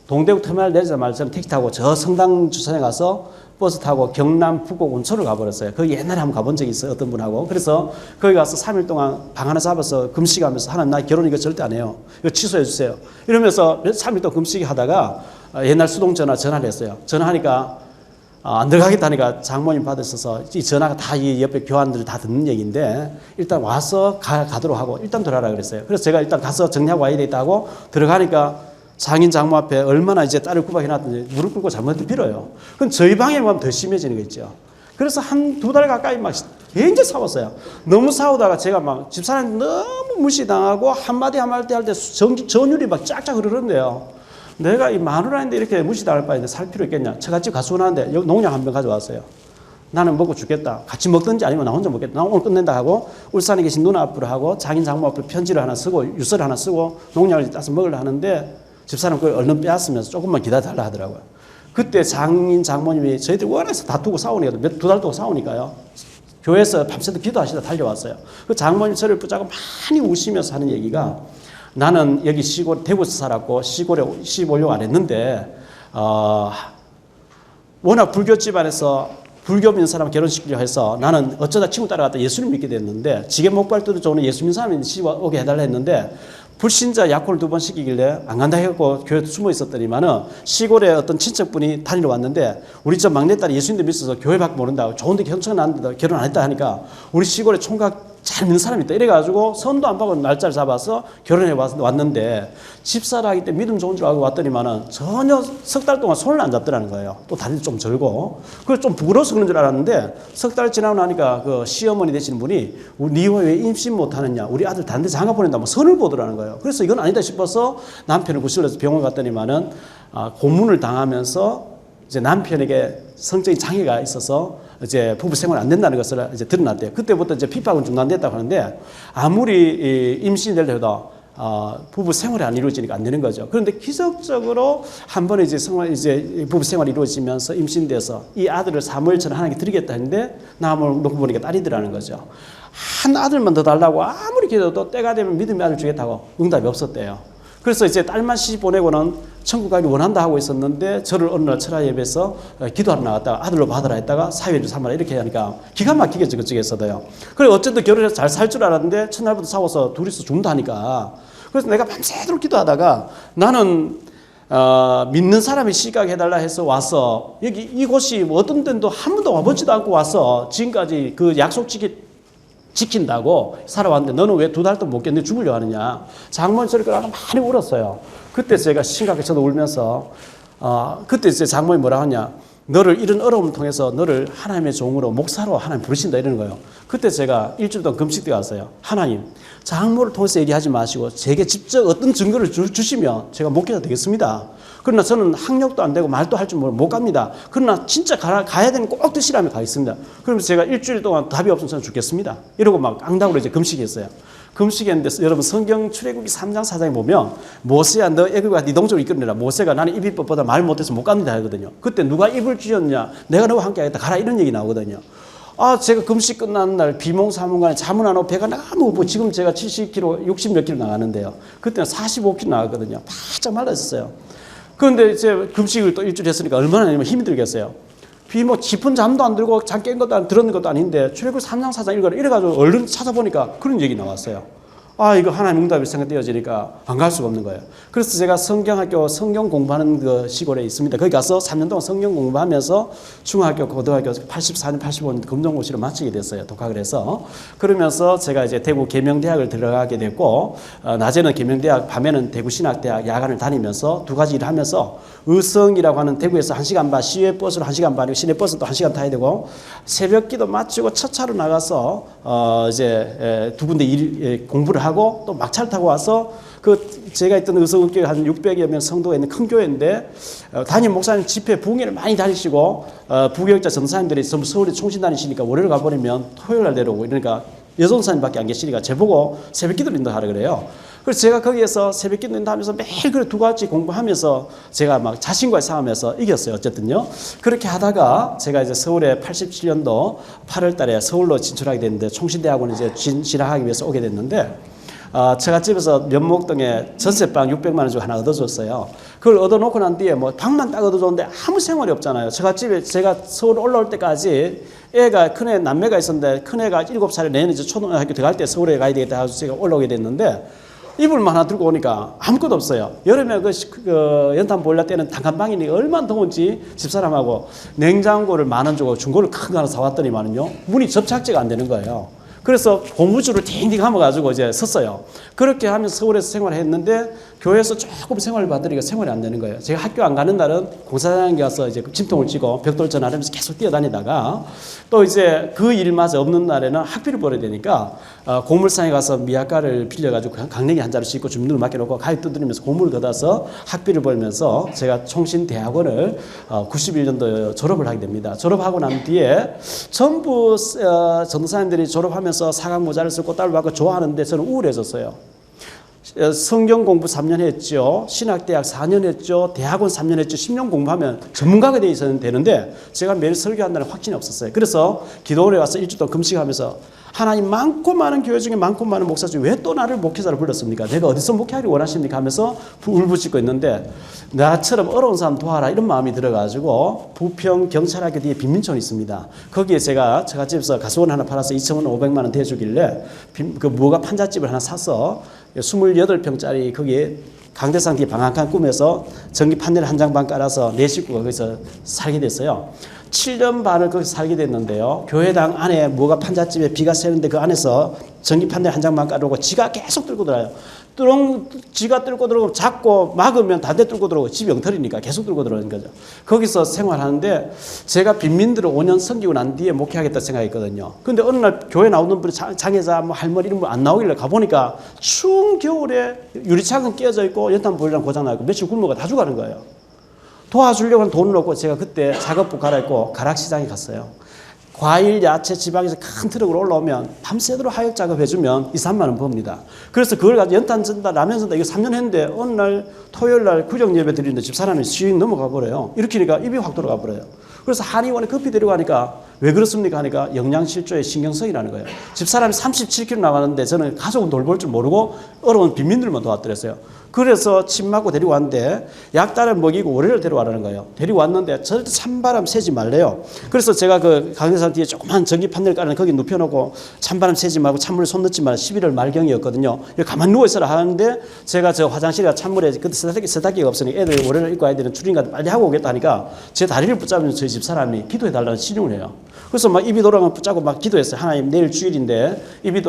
동대구 터미널 내리자마자 저는 택시 타고 저 성당 주차장에 가서 버스 타고 경남 북곡 온천을 가버렸어요. 거기 옛날에 한번 가본 적이 있어요. 어떤 분하고. 그래서 거기 가서 3일 동안 방 하나 잡아서 금식하면서 하나님 나 결혼 이거 절대 안 해요. 이거 취소해 주세요. 이러면서 3일 동안 금식 하다가 옛날 수동전화 전화를 했어요. 전화하니까 안 들어가겠다니까 장모님 받으셔서 이 전화가 다 이 옆에 교환들 다 듣는 얘기인데 일단 와서 가도록 하고 일단 들어가라 그랬어요. 그래서 제가 일단 가서 정리하고 와야 되겠다 하고 들어가니까 장인 장모 앞에 얼마나 이제 딸을 구박해놨든지 무릎 꿇고 잘못 빌어요. 그럼 저희 방에 가면 더 심해지는 거 있죠. 그래서 한 2달 가까이 막 굉장히 싸웠어요. 너무 싸우다가 제가 막 집사람 너무 무시당하고 한마디 한마디 할 때 전율이 막 쫙쫙 흐르는데요. 내가 이 마누라인데 이렇게 무시당할 바에 살 필요 있겠냐. 처갓집 가수원하는데 여기 농약 한 병 가져왔어요. 나는 먹고 죽겠다. 같이 먹든지 아니면 나 혼자 먹겠다. 나 오늘 끝낸다 하고 울산에 계신 누나 앞으로 하고 장인 장모 앞으로 편지를 하나 쓰고 유서를 하나 쓰고 농약을 따서 먹으려 하는데 집사람 그걸 얼른 빼앗으면서 조금만 기다려달라 하더라고요. 그때 장인 장모님이 저희들 원해서 다투고 싸우니까 2달 동안 싸우니까요. 교회에서 밤새도 기도하시다 달려왔어요. 그 장모님 저를 붙잡고 많이 우시면서 하는 얘기가 나는 여기 시골 대구에서 살았고 시골에 시집 오려고 안 했는데 워낙 불교 집안에서 불교 믿는 사람 결혼시키려고 해서 나는 어쩌다 친구 따라갔다 예수님 믿게 됐는데 지게 목발도도 좋은 예수 믿는 사람이 시집 오게 해달라 했는데 불신자 약혼을 2번 시키길래 안 간다 해갖고 교회에 숨어 있었더니만은 시골에 어떤 친척분이 다니러 왔는데 우리 집 막내딸이 예수님도 믿어서 교회 밖에 모른다고 좋은데 경청은 안 된다 결혼 안 했다 하니까 우리 시골에 총각 잘 믿는 사람이 있다. 이래가지고 선도 안 받고 날짜를 잡아서 결혼해 왔는데 집사라기 때문에 믿음 좋은 줄 알고 왔더니만은 전혀 석 달 동안 손을 안 잡더라는 거예요. 또 다리도 좀 절고. 그래서 좀 부끄러워서 그런 줄 알았는데 석 달 지나고 나니까 그 시어머니 되시는 분이 니 왜 임신 못하느냐. 우리 아들 다른 데 장가 보낸다. 뭐 선을 보더라는 거예요. 그래서 이건 아니다 싶어서 남편을 구실러서 병원 갔더니만은 고문을 당하면서 이제 남편에게 성적인 장애가 있어서 이제 부부 생활 안 된다는 것을 이제 드러났대요. 그때부터 이제 핍박은 중단됐다고 하는데 아무리 임신이 되려 해도 부부 생활이 안 이루어지니까 안 되는 거죠. 그런데 기적적으로 한 번에 이제 부부 생활이 이루어지면서 임신돼서 이 아들을 사무엘처럼 하나님께 드리겠다 했는데 나무를 놓고 보니까 딸이더라는 거죠. 한 아들만 더 달라고 아무리 기도해도 때가 되면 믿음의 아들 주겠다고 응답이 없었대요. 그래서 이제 딸만 시집 보내고는 천국 가기 원한다 하고 있었는데 저를 어느 날 철야 예배에서 기도하러 나갔다가 아들로 받으라 했다가 사회를 삼아라 이렇게 하니까 기가 막히겠죠 그쪽에서도요. 그래 어쨌든 결혼해서 잘 살 줄 알았는데 첫날부터 싸워서 둘이서 죽는다 하니까 그래서 내가 밤새도록 기도하다가 나는 믿는 사람이 시각해달라 해서 와서 여기 이곳이 뭐 어떤 데도 한 번도 와보지도 않고 와서 지금까지 그 약속 지킨다고 살아왔는데 너는 왜 2달 동안 못 견뎌 죽으려 하느냐. 장모님 소리를 하고 많이 울었어요. 그때 제가 심각하게 저도 울면서 그때 이제 장모님이 뭐라 하냐. 너를 이런 어려움을 통해서 너를 하나님의 종으로 목사로 하나님 부르신다 이러는 거예요. 그때 제가 일주일 동안 금식 들어갔어요. 하나님 장모를 통해서 얘기하지 마시고 제게 직접 어떤 증거를 주시면 제가 목회가 되겠습니다. 그러나 저는 학력도 안 되고 말도 할 줄 모르고 못 갑니다. 그러나 진짜 가야 되는 꼭 드시라면 가겠습니다. 그러면서 제가 일주일 동안 답이 없으면 저는 죽겠습니다. 이러고 막 앙당으로 이제 금식했어요. 금식했는데 여러분 성경 출애굽기 3장 4장에 보면 모세야 너 애굽과 네 동족을 이끌어내라. 모세가 나는 입이 뻣뻣하다 말 못해서 못 갑니다 하거든요. 그때 누가 입을 쥐었냐 내가 너와 함께 하겠다 가라 이런 얘기 나오거든요. 제가 금식 끝나는 날 비몽사몽간에 잠을 안 오고 배가 너무 고프고 지금 제가 70kg 60 몇 킬로 나가는데요. 그때는 45kg 나갔거든요. 바짝 말랐었어요. 그런데 이제 금식을 또 일주일 했으니까 얼마나 힘이 들겠어요. 깊은 잠도 안 들고 잠 깬 것도 안 들었는 것도 아닌데 출애굽기 3장 4장 이래가지고 얼른 찾아보니까 그런 얘기 나왔어요. 이거 하나님 응답이 생각되어지니까 안 갈 수가 없는 거예요. 그래서 제가 성경학교 성경 공부하는 그 시골에 있습니다. 거기 가서 3년 동안 성경 공부하면서 중학교, 고등학교 84년, 85년 검정고시를 마치게 됐어요. 독학을 해서. 그러면서 제가 이제 대구 계명대학을 들어가게 됐고, 낮에는 계명대학, 밤에는 대구신학대학 야간을 다니면서 두 가지 일을 하면서 의성이라고 하는 대구에서 1시간 반, 시외버스로 1시간 반이고 시내버스도 1시간 타야 되고 새벽 기도 마치고 첫 차로 나가서 이제 두 군데 공부를 하고 또 막차를 타고 와서 제가 있던 의성교회 한 600여 명 성도가 있는 큰 교회인데 담임 목사님 집회 부흥회를 많이 다니시고 부교육자 전사님들이 전부 서울에 총신 다니시니까 월요일 가버리면 토요일 날 내려오고 이러니까 여전사님밖에 안 계시니까 저보고 새벽 기도를 인도하라 그래요. 그래서 제가 거기에서 새벽 기도 인도하면서 매일 그래 두 가지 공부하면서 제가 막 자신과의 싸움에서 이겼어요. 어쨌든요. 그렇게 하다가 제가 이제 서울에 87년도 8월 달에 서울로 진출하게 됐는데 총신대학원 이제 진학하기 위해서 오게 됐는데 처갓집에서 면목동에 전세방 600만 원 주고 하나 얻어줬어요. 그걸 얻어놓고 난 뒤에 뭐 방만 딱 얻어줬는데 아무 생활이 없잖아요. 처갓집에 제가 서울 올라올 때까지 애가 큰애 남매가 있었는데 큰애가 7살에 내년 이제 초등학교 들어갈 때 서울에 가야 되겠다 해서 제가 올라오게 됐는데 이불만 하나 들고 오니까 아무것도 없어요. 여름에 그 연탄 보일러 때는 단칸방이니 얼마나 더운지 집사람하고 냉장고를 10,000원 주고 중고를 큰 거 하나 사왔더니만은요 문이 접착제가 안 되는 거예요. 그래서 고무줄을 띵띵 감아가지고 이제 섰어요. 그렇게 하면서 서울에서 생활했는데 교회에서 조금 생활을 받으니까 생활이 안 되는 거예요. 제가 학교 안 가는 날은 공사장에 가서 이제 짐통을 쥐고 벽돌 전하면서 계속 뛰어다니다가 또 이제 그 일마저 없는 날에는 학비를 벌어야 되니까 고물상에 가서 미약가를 빌려가지고 강냉이 한 자루 씻고 주민등을 맡겨놓고 가위 두드리면서 고물을 걷어서 학비를 벌면서 제가 총신대학원을 91년도에 졸업을 하게 됩니다. 졸업하고 난 뒤에 전부 전도사님들이 졸업하면서 사각 모자를 쓰고 꽃다발 받고 좋아하는데 저는 우울해졌어요. 성경 공부 3년 했죠. 신학대학 4년 했죠. 대학원 3년 했죠. 10년 공부하면 전문가가 되는데 제가 매일 설교한다는 확신이 없었어요. 그래서 기도원에 와서 일주일 동안 금식하면서 하나님 많고 많은 교회 중에 많고 많은 목사 중에 왜 또 나를 목회자로 불렀습니까? 내가 어디서 목회하기를 원하십니까? 하면서 울부짖고 있는데 나처럼 어려운 사람 도와라 이런 마음이 들어가지고 부평 경찰학교 뒤에 빈민촌이 있습니다. 거기에 제가 집에서 가수원 하나 팔아서 2,500만 원 대주길래 그 무가 판잣집을 하나 사서 28평짜리 거기에 강대상 뒤에 방 한 칸 꾸며서 전기 판넬 한 장 반 깔아서 네 식구가 거기서 살게 됐어요. 7년 반을 거기서 살게 됐는데요. 교회당 안에 뭐가 판잣집에 비가 새는데 그 안에서 전기 판넬 한 장만 깔고 지가 계속 뚫고 들어요. 지가 뚫고 들어오고 잡고 막으면 다대 뚫고 들어오고 집 영털이니까 계속 뚫고 들어오는 거죠. 거기서 생활하는데 제가 빈민들을 5년 섬기고 난 뒤에 목회하겠다 생각했거든요. 근데 어느 날 교회 나오는 분이 장애자 뭐 할머니 이런 분 안 나오길래 가보니까 추운 겨울에 유리창은 깨져 있고 연탄 보일러는 고장나 있고 며칠 굶어가 다 죽어가는 거예요. 도와주려고 하는 돈을 얻고 제가 그때 작업복 갈아입고 가락시장에 갔어요. 과일, 야채, 지방에서 큰 트럭으로 올라오면 밤새도록 하역 작업해주면 2, 3만 원 법니다. 그래서 그걸 가지고 연탄 전다, 라면 전다 이거 3년 했는데 어느 날 토요일 날 구정 예배 드리는데 집사람이 씩 넘어가 버려요. 이렇게니까 입이 확 돌아가 버려요. 그래서 한의원에 급히 데려가니까 왜 그렇습니까 하니까 영양실조에 신경성이라는 거예요. 집사람이 37kg 나가는데 저는 가족은 돌볼 줄 모르고 어려운 빈민들만 도왔더랬어요. 그래서 침 맞고 데리고 왔는데 약단을 먹이고 월요일 데려와라는 거예요. 데리고 왔는데 절대 찬바람 쐬지 말래요. 그래서 제가 그 강대상 뒤에 조그만 전기 판넬 깔아서 거기 눕혀놓고 찬바람 쐬지 말고 찬물에 손 넣지 말라 11월 말경이었거든요. 가만히 누워있어라 하는데 제가 저 화장실에 찬물에 그때 세탁기가 없으니 애들 월요일 입고 아이들은 출인가 빨리 하고 오겠다 하니까 제 다리를 붙잡으면 저희 집사람이 기도해달라는 신용을 해요. 그래서 막 입이 돌아가면 붙잡고 막 기도했어요. 하나님 내일 주일인데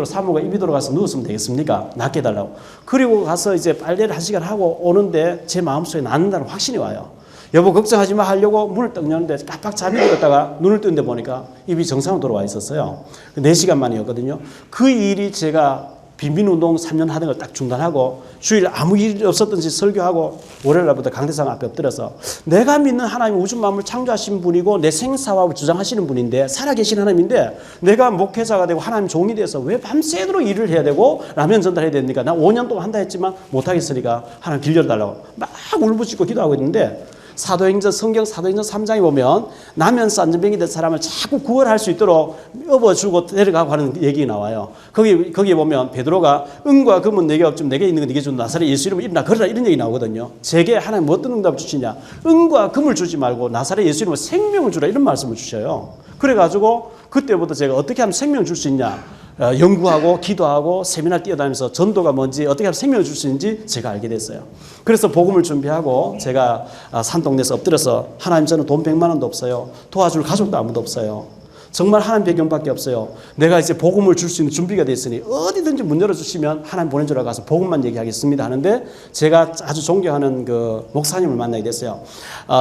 사모가 입이 돌아가서 누웠으면 되겠습니까? 낫게 해달라고. 그리고 가서 이제 빨래를 1시간 하고 오는데 제 마음속에 낫는다는 확신이 와요. 여보 걱정하지 마 하려고 문을 딱 여는데 깜빡 잠이 들었다가 눈을 뜨는데 보니까 입이 정상으로 돌아와 있었어요. 4시간 만이었거든요. 그 일이 제가 빈민운동 3년 하던 걸 딱 중단하고 주일 아무 일이 없었던지 설교하고 월요일날부터 강대상 앞에 엎드려서 내가 믿는 하나님 우주 만물 창조하신 분이고 내 생사화를 주장하시는 분인데 살아계신 하나님인데 내가 목회자가 되고 하나님 종이 돼서 왜 밤새도록 일을 해야 되고 라면 전달해야 됩니까? 나 5년 동안 한다 했지만 못하겠으니까 하나님 길 열어달라고 막 울부짖고 기도하고 있는데 성경 사도행전 3장에 보면 나면 싼전병이 된 사람을 자꾸 구원할 수 있도록 업어주고 데려가고 하는 얘기가 나와요. 거기에 보면 베드로가 은과 금은 내게 없지만 내게 있는 건 네게 준 나사렛 예수 이름으로 일어나 걸으라 이런 얘기 나오거든요. 제게 하나님 어떤 응답을 주시냐. 은과 금을 주지 말고 나사렛 예수 이름으로 생명을 주라 이런 말씀을 주셔요. 그래가지고 그때부터 제가 어떻게 하면 생명을 줄 수 있냐. 연구하고 기도하고 세미나 뛰어다니면서 전도가 뭔지 어떻게 하면 생명을 줄 수 있는지 제가 알게 됐어요. 그래서 복음을 준비하고 제가 산동네에서 엎드려서 하나님 저는 돈 100만 원도 없어요. 도와줄 가족도 아무도 없어요. 정말 하나님 배경밖에 없어요. 내가 이제 복음을 줄 수 있는 준비가 됐으니 어디든지 문 열어주시면 하나님 보내주러 가서 복음만 얘기하겠습니다 하는데 제가 아주 존경하는 그 목사님을 만나게 됐어요.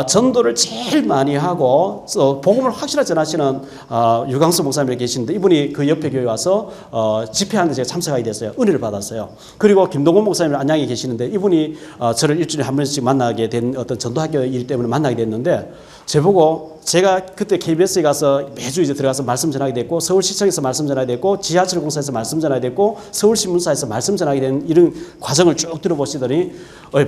전도를 제일 많이 하고 복음을 확실하게 전하시는 유광수 목사님이 계시는데 이분이 그 옆에 교회 와서 집회하는데 제가 참석하게 됐어요. 은혜를 받았어요. 그리고 김동건 목사님 안양에 계시는데 이분이 저를 일주일에 한 번씩 만나게 된 어떤 전도학교 일 때문에 만나게 됐는데 제보고 제가 그때 KBS에 가서 매주 이제 들어가서 말씀 전하게 됐고 서울시청에서 말씀 전하게 됐고 지하철공사에서 말씀 전하게 됐고 서울신문사에서 말씀 전하게 된 이런 과정을 쭉 들어보시더니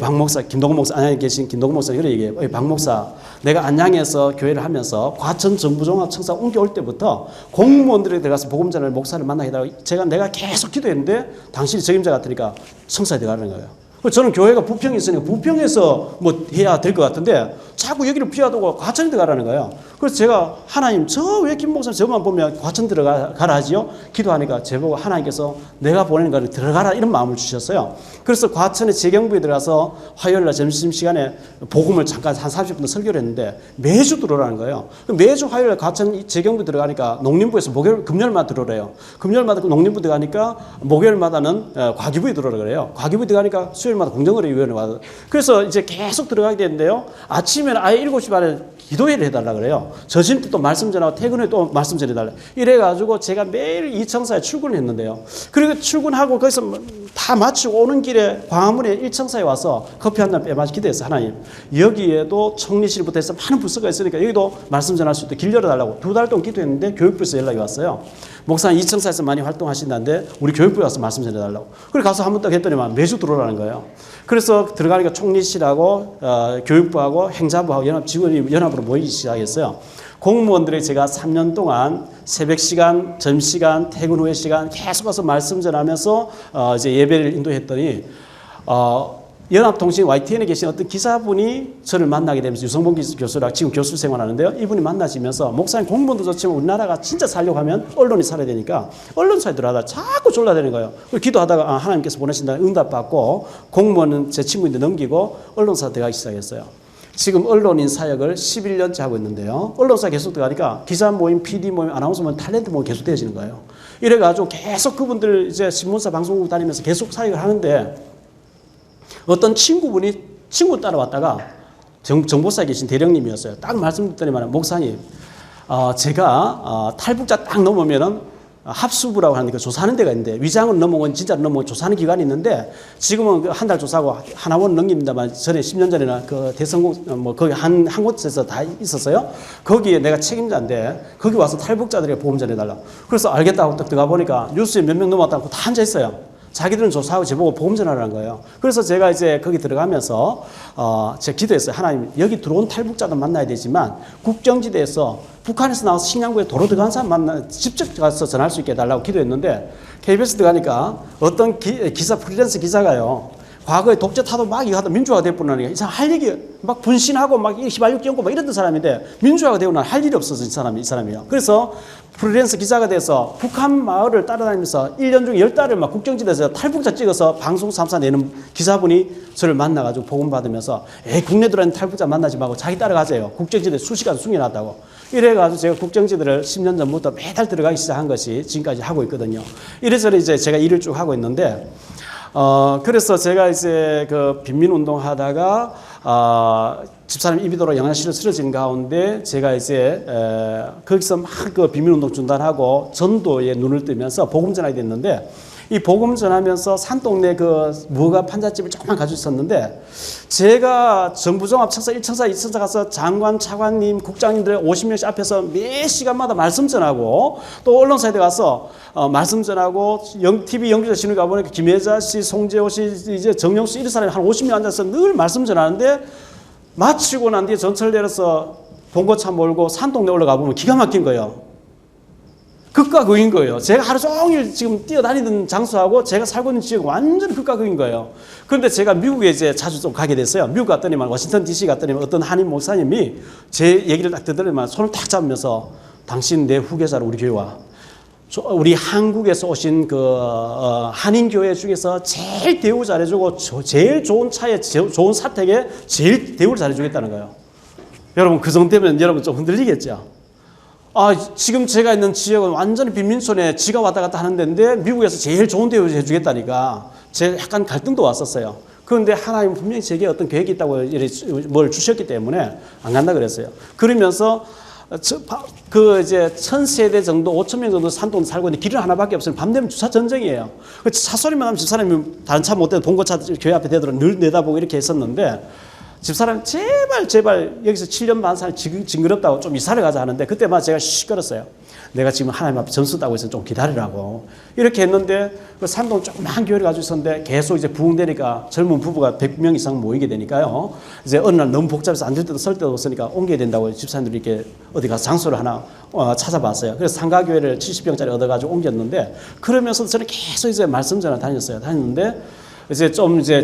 박 목사, 김동건 목사, 안양에 계신 김동건 목사님 이렇게 얘기해요. 박 목사, 내가 안양에서 교회를 하면서 과천 정부종합청사 옮겨올 때부터 공무원들에 들어가서 복음 전할 목사를 만나게 해달라고 내가 계속 기도했는데 당신이 적임자 같으니까 청사에 들어가는 거예요. 저는 교회가 부평에 있으니까 부평에서 뭐 해야 될 것 같은데 자꾸 여기를 피하고 과천에 들어가라는 거예요. 그래서 제가 하나님 저 왜 김 목사님 저만 보면 과천 들어가라 하지요? 기도하니까 제보고 하나님께서 내가 보내는 거를 들어가라 이런 마음을 주셨어요. 그래서 과천에 재경부에 들어가서 화요일날 점심시간에 복음을 잠깐 한 30분 설교를 했는데 매주 들어오라는 거예요. 매주 화요일날 과천 재경부에 들어가니까 농림부에서 금요일마다 들어오래요. 금요일마다 농림부 들어가니까 목요일마다는 과기부에 들어오라 그래요. 과기부에 들어가니까 수요일마다 공정거래위원회 와서 그래서 이제 계속 들어가게 되는데요. 아침에는 아예 7시 반에 기도회를 해달라 그래요. 저녁 때 또 말씀 전하고 퇴근 후에 또 말씀 전해달라. 이래가지고 제가 매일 이 청사에 출근을 했는데요. 그리고 출근하고 거기서 다 마치고 오는 길에 광화문에 1청사에 와서 커피 한 잔 빼마시 기도했어요. 하나님 여기에도 총리실부터 해서 많은 부서가 있으니까 여기도 말씀 전할 수 있도록 길 열어달라고 2달 동안 기도했는데 교육부에서 연락이 왔어요. 목사님 2청사에서 많이 활동하신다는데 우리 교육부에 와서 말씀 전해달라고. 그래 가서 한 번 딱 했더니만 매주 들어오라는 거예요. 그래서 들어가니까 총리실하고 교육부하고 행자부하고 직원이 연합으로 모이기 시작했어요. 공무원들이 제가 3년 동안 새벽 시간, 점심시간, 퇴근 후의 시간 계속 와서 말씀 전하면서 이제 예배를 인도했더니 연합통신 YTN에 계신 어떤 기자분이 저를 만나게 되면서 유성봉 교수랑 지금 교수 생활하는데요. 이분이 만나시면서 목사님 공무원도 좋지만 우리나라가 진짜 살려고 하면 언론이 살아야 되니까 언론사에 들어가다 자꾸 졸라대는 거예요. 기도하다가 하나님께서 보내신다 응답받고 공무원은 제 친구인데 넘기고 언론사 들어가기 시작했어요. 지금 언론인 사역을 11년째 하고 있는데요. 언론사 계속 들어가니까 기자 모임, PD 모임, 아나운서 모임, 탤런트 모임 계속 되어지는 거예요. 이래가지고 계속 그분들 이제 신문사 방송국 다니면서 계속 사역을 하는데 어떤 친구분이 친구 따라왔다가 정보사에 계신 대령님이었어요. 딱 말씀드렸더니만 목사님, 제가 탈북자 딱 넘으면은 합수부라고 하는 그 조사하는 데가 있는데 위장은 넘어온 진짜로 넘어온 조사하는 기관이 있는데 지금은 한 달 조사하고 하나원 넘깁니다만 전에 10년 전에는 그 대성공 뭐 거기 한 곳에서 다 있었어요. 거기에 내가 책임자인데 거기 와서 탈북자들에게 보험 전해달라. 그래서 알겠다고 딱 들어가 보니까 뉴스에 몇 명 넘어왔다고 다 앉아 있어요. 자기들은 조사하고 제보고 보험 전화라는 거예요. 그래서 제가 이제 거기 들어가면서 제가 기도했어요. 하나님, 여기 들어온 탈북자도 만나야 되지만 국경지대에서 북한에서 나와서 신양구에 도로 들어간 사람 직접 가서 전할 수 있게 해달라고 기도했는데 KBS 들어가니까 어떤 기사 프리랜서 기자가요. 과거에 독재 타도 막 이거 하다 민주화가 되고 나니까 이 사람 할 얘기 막 분신하고 막 휘발유 끼얹고 막 이랬던 사람인데 민주화가 되고 나면 할 일이 없어서 이 사람이요. 그래서 프리랜서 기자가 돼서 북한 마을을 따라다니면서 1년 중에 10달을 막 국경지대에서 탈북자 찍어서 방송 3사 내는 기자분이 저를 만나가지고 복음 받으면서 국내 들어가는 탈북자 만나지 말고 자기 따라가세요. 국경지대 수시간 숨겨놨다고. 이래가지고 제가 국경지대를 10년 전부터 매달 들어가기 시작한 것이 지금까지 하고 있거든요. 이래서 이제 제가 일을 쭉 하고 있는데 그래서 제가 이제 그 빈민운동 하다가, 집사람 이비도로 영양실로 쓰러진 가운데 제가 이제, 거기서 막 그 빈민운동 중단하고 전도에 눈을 뜨면서 복음 전하게 됐는데, 이 복음 전하면서 산동네 그 무허가 판잣집을 조금만 가지고 있었는데, 제가 정부종합 청사 1청사 2청사 가서 장관, 차관님, 국장님들 50명씩 앞에서 매 시간마다 말씀 전하고 또 언론사에 가서 말씀 전하고 TV 연기자 신문 가보니까 김혜자 씨, 송재호 씨, 이제 정영수 이런 사람이 한 50명 앉아서 늘 말씀 전하는데 마치고 난 뒤에 전철 내려서 봉고차 몰고 산동네 올라가 보면 기가 막힌 거예요. 극과 극인 거예요. 제가 하루 종일 지금 뛰어다니던 장소하고 제가 살고 있는 지역이 완전히 극과 극인 거예요. 그런데 제가 미국에 이제 자주 좀 가게 됐어요. 미국 갔더니만 워싱턴 DC 갔더니만 어떤 한인 목사님이 제 얘기를 딱 듣더니만 손을 탁 잡으면서 당신 내 후계자로 우리 교회 와. 우리 한국에서 오신 그 한인 교회 중에서 제일 대우 잘해주고 제일 좋은 차에 좋은 사택에 제일 대우를 잘해주겠다는 거예요. 여러분 그 정도 되면 여러분 좀 흔들리겠죠. 지금 제가 있는 지역은 완전히 빈민촌에 지가 왔다 갔다 하는 데인데 미국에서 제일 좋은 대우를 해주겠다니까 제가 약간 갈등도 왔었어요. 그런데 하나님 분명히 제게 어떤 계획이 있다고 뭘 주셨기 때문에 안 간다 그랬어요. 그러면서 그 이제 1000세대 정도 5000명 정도 산동 살고 있는데 길은 하나밖에 없으면 밤 되면 주차 전쟁이에요. 차 소리만 나면 집사람이 다른 차 못 대도 봉고차 교회 앞에 대도록 늘 내다보고 이렇게 했었는데 집사람 제발 여기서 7년 반 살 징그럽다고 좀 이사를 가자 하는데 그때만 제가 시끄럽어요. 내가 지금 하나님 앞에 점수 따고 있어서 좀 기다리라고 이렇게 했는데 그 산동 조그만 교회를 가지고 있었는데 계속 이제 부흥되니까 젊은 부부가 100명 이상 모이게 되니까요. 이제 어느 날 너무 복잡해서 앉을 때도 설 때도 없으니까 옮겨야 된다고 집사님들이 이렇게 어디 가서 장소를 하나 찾아봤어요. 그래서 상가교회를 70평짜리 얻어가지고 옮겼는데 그러면서 저는 계속 이제 말씀 전화 다녔는데 이제 좀 이제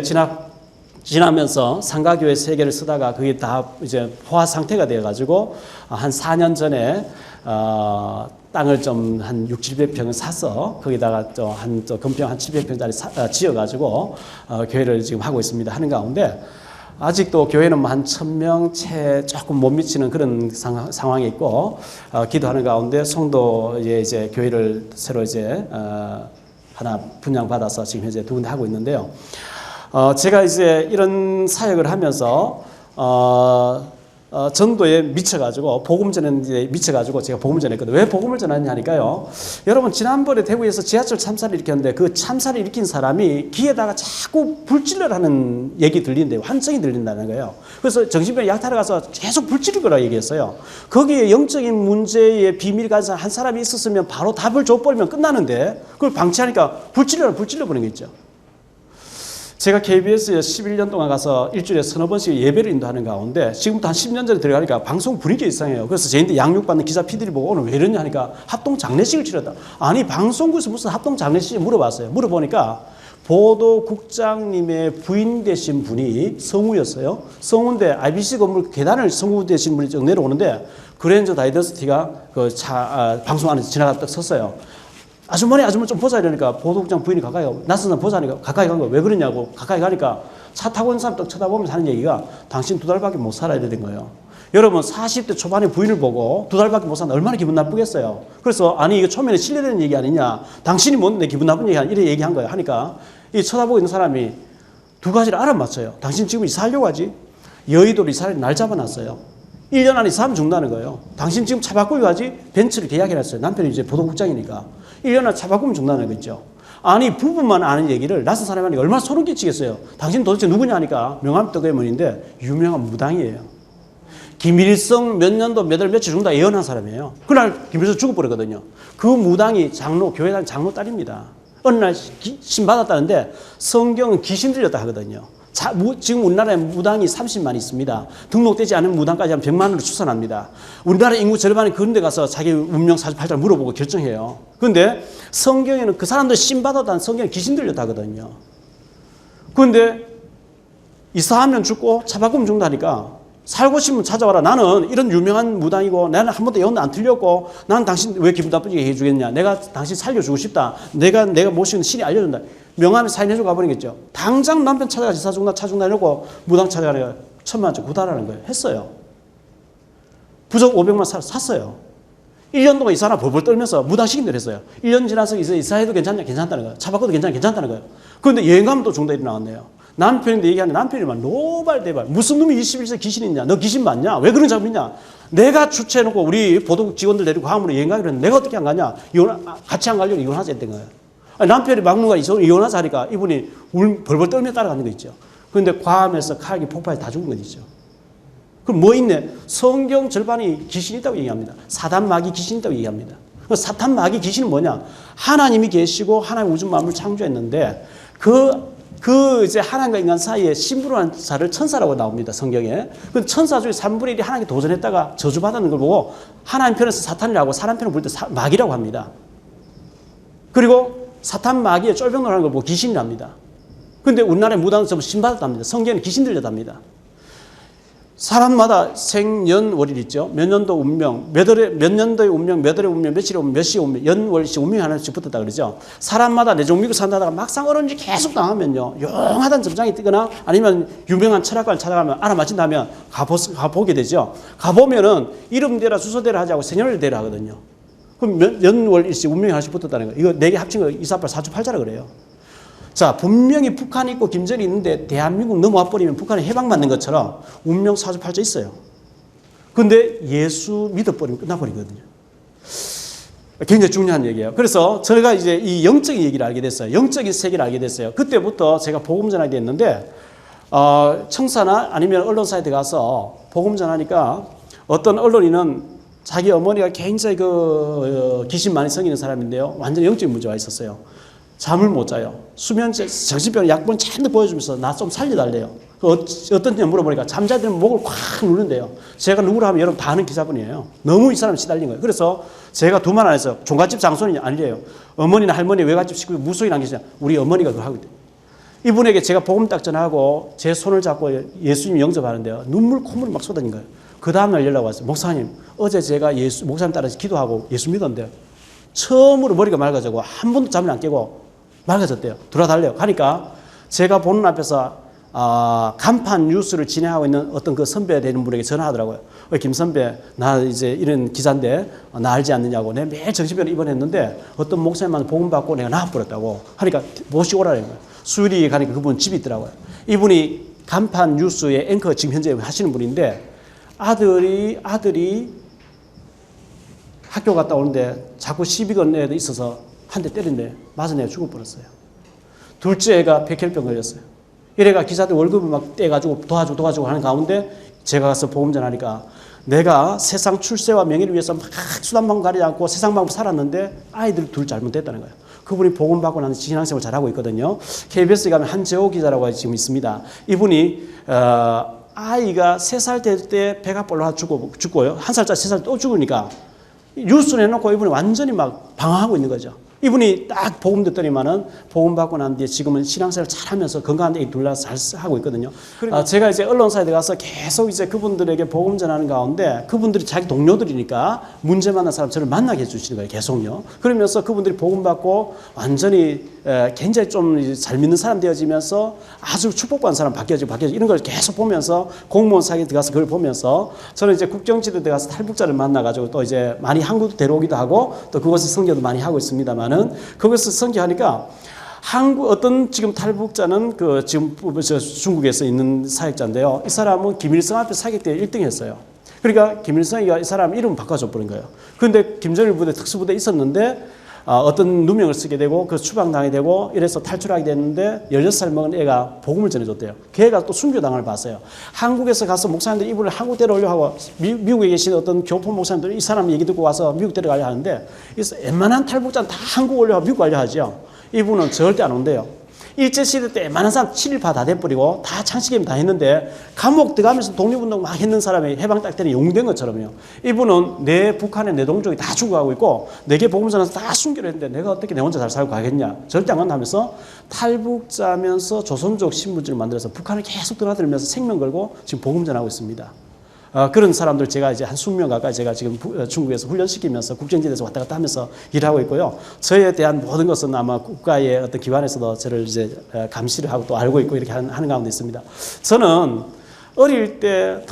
지나면서 상가교회 3개를 쓰다가 그게 다 이제 포화 상태가 되어가지고 한 4년 전에 땅을 좀 한 600~700평을 사서 거기다가 또 건평 한 700평짜리 지어가지고 교회를 지금 하고 있습니다. 하는 가운데 아직도 교회는 한 1000명 채 조금 못 미치는 그런 상황이 있고 기도하는 가운데 성도에 이제 교회를 새로 이제 하나 분양받아서 지금 현재 2군데 하고 있는데요. 제가 이제 이런 사역을 하면서 전도에 미쳐가지고 복음 전에 미쳐가지고 제가 복음을 전했거든요. 왜 복음을 전하냐 하니까요. 여러분 지난번에 대구에서 지하철 참사를 일으켰는데 그 참사를 일으킨 사람이 귀에다가 자꾸 불질을 하는 얘기 들리는데 환청이 들린다는 거예요. 그래서 정신병 약탈을 가서 계속 불질을 거라 얘기했어요. 거기에 영적인 문제의 비밀을 가진 한 사람이 있었으면 바로 답을 줘버리면 끝나는데 그걸 방치하니까 불질러 버리는 게 있죠. 제가 KBS에 11년 동안 가서 일주일에 3~4번씩 예배를 인도하는 가운데 지금부터 한 10년 전에 들어가니까 방송 분위기가 이상해요. 그래서 저희한테 양육받는 기자 PD를 보고 오늘 왜 이러냐 하니까 합동 장례식을 치렀다. 아니 방송국에서 무슨 합동 장례식을 물어봤어요. 물어보니까 보도국장님의 부인 되신 분이 성우였어요. 성우인데 IBC 건물 계단을 성우 되신 분이 내려오는데 그랜저 다이더스티가 방송 안에서 지나가 딱 섰어요. 아주머니 좀 보자 이러니까 보도국장 부인이 가까이 가고 낯선 사람 보자니까 가까이 간 거야. 왜 그러냐고 가까이 가니까 차 타고 있는 사람 딱 쳐다보면서 하는 얘기가 당신 2달밖에 못 살아야 되는 거예요. 여러분 40대 초반에 부인을 보고 2달밖에 못 산다 얼마나 기분 나쁘겠어요. 그래서 아니 이거 초면에 실례되는 얘기 아니냐. 당신이 뭔데 기분 나쁜 얘기 이래 얘기한 거예요. 하니까 이 쳐다보고 있는 사람이 두 가지를 알아맞혀요. 당신 지금 이사하려고 하지? 여의도로 이사를 날 잡아놨어요. 1년 안에 이사하면 죽는다는 거예요. 당신 지금 차 바꾸기 하지? 벤츠를 계약해놨어요. 남편이 이제 보도국장이니까. 1년 안에 차 바꾸면 죽는다는 거죠. 아니 부부만 아는 얘기를 낯선 사람이 하니까 얼마나 소름 끼치겠어요. 당신 도대체 누구냐 하니까 명함 떡에문인데 유명한 무당이에요. 김일성 몇 년도 몇 월 며칠 죽는다 예언한 사람이에요. 그날 김일성 죽어버렸거든요. 그 무당이 교회당 장로 딸입니다. 어느 날 신 받았다는데 성경은 귀신 들렸다 하거든요. 지금 우리나라에 무당이 30만 있습니다. 등록되지 않은 무당까지 하면 100만으로 추산합니다. 우리나라 인구 절반이 그런 데 가서 자기 운명 사주팔자를 물어보고 결정해요. 그런데 성경에는 그 사람들 신 받았다는 성경에 귀신 들렸다 하거든요. 그런데 이사하면 죽고 차 바꾸면 죽는다니까 살고 싶으면 찾아와라. 나는 이런 유명한 무당이고 나는 한 번도 예언도 안 틀렸고 나는 당신 왜 기분 나쁘게 해주겠냐. 내가 당신 살려주고 싶다. 내가 모시는 신이 알려준다. 명함에 사인해주고 가버리겠죠. 당장 남편 찾아가 지사 죽나 차 죽나 이러고 무당 찾아가니까 1,000만 원 구달하는 거예요. 했어요. 부적 500만 샀어요. 1년 동안 이사나 벌벌 떨면서 무당 시킨 대로 했어요. 1년 지나서 이사해도 괜찮냐? 괜찮다는 거예요. 차 바꿔도 괜찮다는 거예요. 그런데 여행 가면 또 중다 일이 나왔네요. 남편인데 얘기하는데 남편이 막 노발대발 무슨 놈이 21세 귀신이 있냐? 너 귀신 맞냐? 왜 그런 작업이냐? 내가 주최해놓고 우리 보도국 직원들 데리고 광화문으로 여행 가기로 했는데 내가 어떻게 안 가냐? 같이 안 가려고 이혼하자 했던 거예요. 아니, 남편이 막무가 이혼하자 하니까 이분이 벌벌 떨며 따라가는 거 있죠. 그런데 괌에서 칼기 폭발해 다 죽은 거 있죠. 그럼 뭐 있네? 성경 절반이 귀신이 있다고 얘기합니다. 사단 마귀 귀신이 있다고 얘기합니다. 사탄 마귀 귀신은 뭐냐? 하나님이 계시고 하나님 우주 만물을 창조했는데 이제 하나님과 인간 사이에 심부름한 자를 천사라고 나옵니다. 성경에. 그 천사 중에 3분의 1이 하나님께 도전했다가 저주받았는 걸 보고 하나님 편에서 사탄이라고 사람 편을 부를 때 마귀라고 합니다. 그리고 사탄 마귀의 쫄병놀하는 걸 보고 귀신이랍니다. 그런데 우리나라의 무당은 전부 신받았답니다. 성경에는 귀신 들렸답니다. 사람마다 생년월일 있죠. 몇 년도 운명, 몇 년도의 운명, 몇 월의 운명, 며칠의 운명, 몇 시의 운명, 연월시 운명이 하나씩 붙었다 그러죠. 사람마다 내종 믿고 산다다가 막상 어려운지 계속 당하면요. 용하다는 점장이 뜨거나 아니면 유명한 철학관을 찾아가면 알아맞힌다면 가보게 되죠. 가보면은 이름대라 주소대라 하지 않고 생년월일대라 하거든요. 그럼 연월일시 운명이 하나씩 붙었다는 거예요. 이거 4개 합친 거 248, 4주팔자라 그래요. 자, 분명히 북한이 있고 김정일이 있는데 대한민국 넘어와버리면 북한에 해방받는 것처럼 운명 사주팔자 있어요. 그런데 예수 믿어버리면 끝나버리거든요. 굉장히 중요한 얘기예요. 그래서 저희가 이제 이 영적인 얘기를 알게 됐어요. 영적인 세계를 알게 됐어요. 그때부터 제가 복음 전하게 됐는데 청사나 아니면 언론사에 들어가서 복음 전하니까 어떤 언론인은 자기 어머니가 굉장히 귀신 많이 생기는 사람인데요. 완전 영적인 문제가 있었어요. 잠을 못 자요. 수면제, 정신병 약본 잔뜩 보여주면서 나 좀 살려달래요. 어떤 냐 물어보니까 잠자들은 목을 콱 누른대요. 제가 누구라 하면 여러분 다 아는 기자분이에요. 너무 이 사람이 시달린 거예요. 그래서 제가 두 말 안에서 종갓집 장손이 아니래요. 어머니나 할머니 외갓집 식구 무속이 남기시냐. 우리 어머니가 그거 하거든요. 이분에게 제가 복음 딱 전하고 제 손을 잡고 예수님 영접하는데요. 눈물 콧물이 막 쏟아진 거예요. 그 다음날 연락 왔어요. 목사님, 어제 제가 목사님 따라서 기도하고 예수 믿었는데요. 처음으로 머리가 맑아지고 한 번도 잠을 안 깨고 맑아졌대요. 돌아달래요. 하니까 제가 보는 앞에서 간판 뉴스를 진행하고 있는 어떤 그 선배 되는 분에게 전화하더라고요. 김 선배, 나 이제 이런 기자인데 나 알지 않느냐고. 내가 매일 정신병을 입원했는데 어떤 목사님한테 복음 받고 내가 나와버렸다고 하니까 모시고 오라는 거예요. 수요일에 가니까 그분 집이 있더라고요. 이분이 간판 뉴스의 앵커 지금 현재 하시는 분인데 아들이 학교 갔다 오는데 자꾸 시비 건 애도 있어서 한 대 때린데 맞은 애가 죽어버렸어요. 둘째 애가 백혈병 걸렸어요. 이래가 기자들 월급을 막 떼가지고 도와주고 하는 가운데 제가 가서 복음 전하니까 내가 세상 출세와 명예를 위해서 막 수단방 가리지 않고 세상 방법 살았는데 아이들 둘 잘못됐다는 거예요. 그분이 복음 받고 나서 신앙생활 잘하고 있거든요. KBS에 가면 한재호 기자라고 지금 있습니다. 이분이 아이가 3살 될 때 배가 볼라 죽고요. 1살짜리 3살 또 죽으니까 뉴스 내놓고 이분이 완전히 막 방황하고 있는 거죠. 이분이 딱 복음 듣더니만은 복음 받고 난 뒤에 지금은 신앙생활 잘하면서 건강한 애 둘러서 잘 하고 있거든요. 제가 이제 언론사에 들어가서 계속 이제 그분들에게 복음 전하는 가운데 그분들이 자기 동료들이니까 문제 만난 사람 저를 만나게 해주시는 거예요. 계속요. 그러면서 그분들이 복음 받고 완전히 굉장히 좀 잘 믿는 사람 되어지면서 아주 축복받은 사람 바뀌어지고 이런 걸 계속 보면서 공무원 사기에 들어가서 그걸 보면서 저는 이제 국정지대 들어가서 탈북자를 만나가지고 또 이제 많이 한국도 데려오기도 하고 또 그곳에 선교도 많이 하고 있습니다만은 그것을 선교하니까 한국 어떤 지금 탈북자는 그 지금 중국에서 있는 사역자인데요. 이 사람은 김일성 앞에 사격 때 1등 했어요. 그러니까 김일성이가 이 사람 이름 바꿔줘 버린 거예요. 그런데 김정일 부대 특수부대에 있었는데 어떤 누명을 쓰게 되고 그 추방당하게 되고 이래서 탈출하게 됐는데 16살 먹은 애가 복음을 전해줬대요. 걔가 또 순교당을 봤어요. 한국에서 가서 목사님들 이분을 한국 데려오려고 하고 미국에 계신 어떤 교포 목사님들 이 사람 얘기 듣고 와서 미국 데려가려 하는데 웬만한 탈북자는 다 한국 오려고 미국 가려 하죠. 이분은 절대 안 온대요. 일제시대 때 웬만한 사람 친일파 다 돼버리고 다 창시개미 다 했는데 감옥 들어가면서 독립운동 막 했는 사람이 해방 딱 때는 용된 것처럼요. 이분은 내 북한의 내 동족이 다 죽어가고 있고 내게 복음 전해서 다 순교를 했는데 내가 어떻게 내 혼자 잘 살고 가겠냐. 절대 안 간다면서 탈북자면서 조선족 신분증을 만들어서 북한을 계속 드나들면서 생명 걸고 지금 복음 전하고 있습니다. 그런 사람들 제가 이제 한 20명 가까이 제가 지금 중국에서 훈련시키면서 국정지대에서 왔다 갔다 하면서 일하고 있고요. 저에 대한 모든 것은 아마 국가의 어떤 기관에서도 저를 이제 감시를 하고 또 알고 있고 이렇게 하는 가운데 있습니다. 저는 어릴 때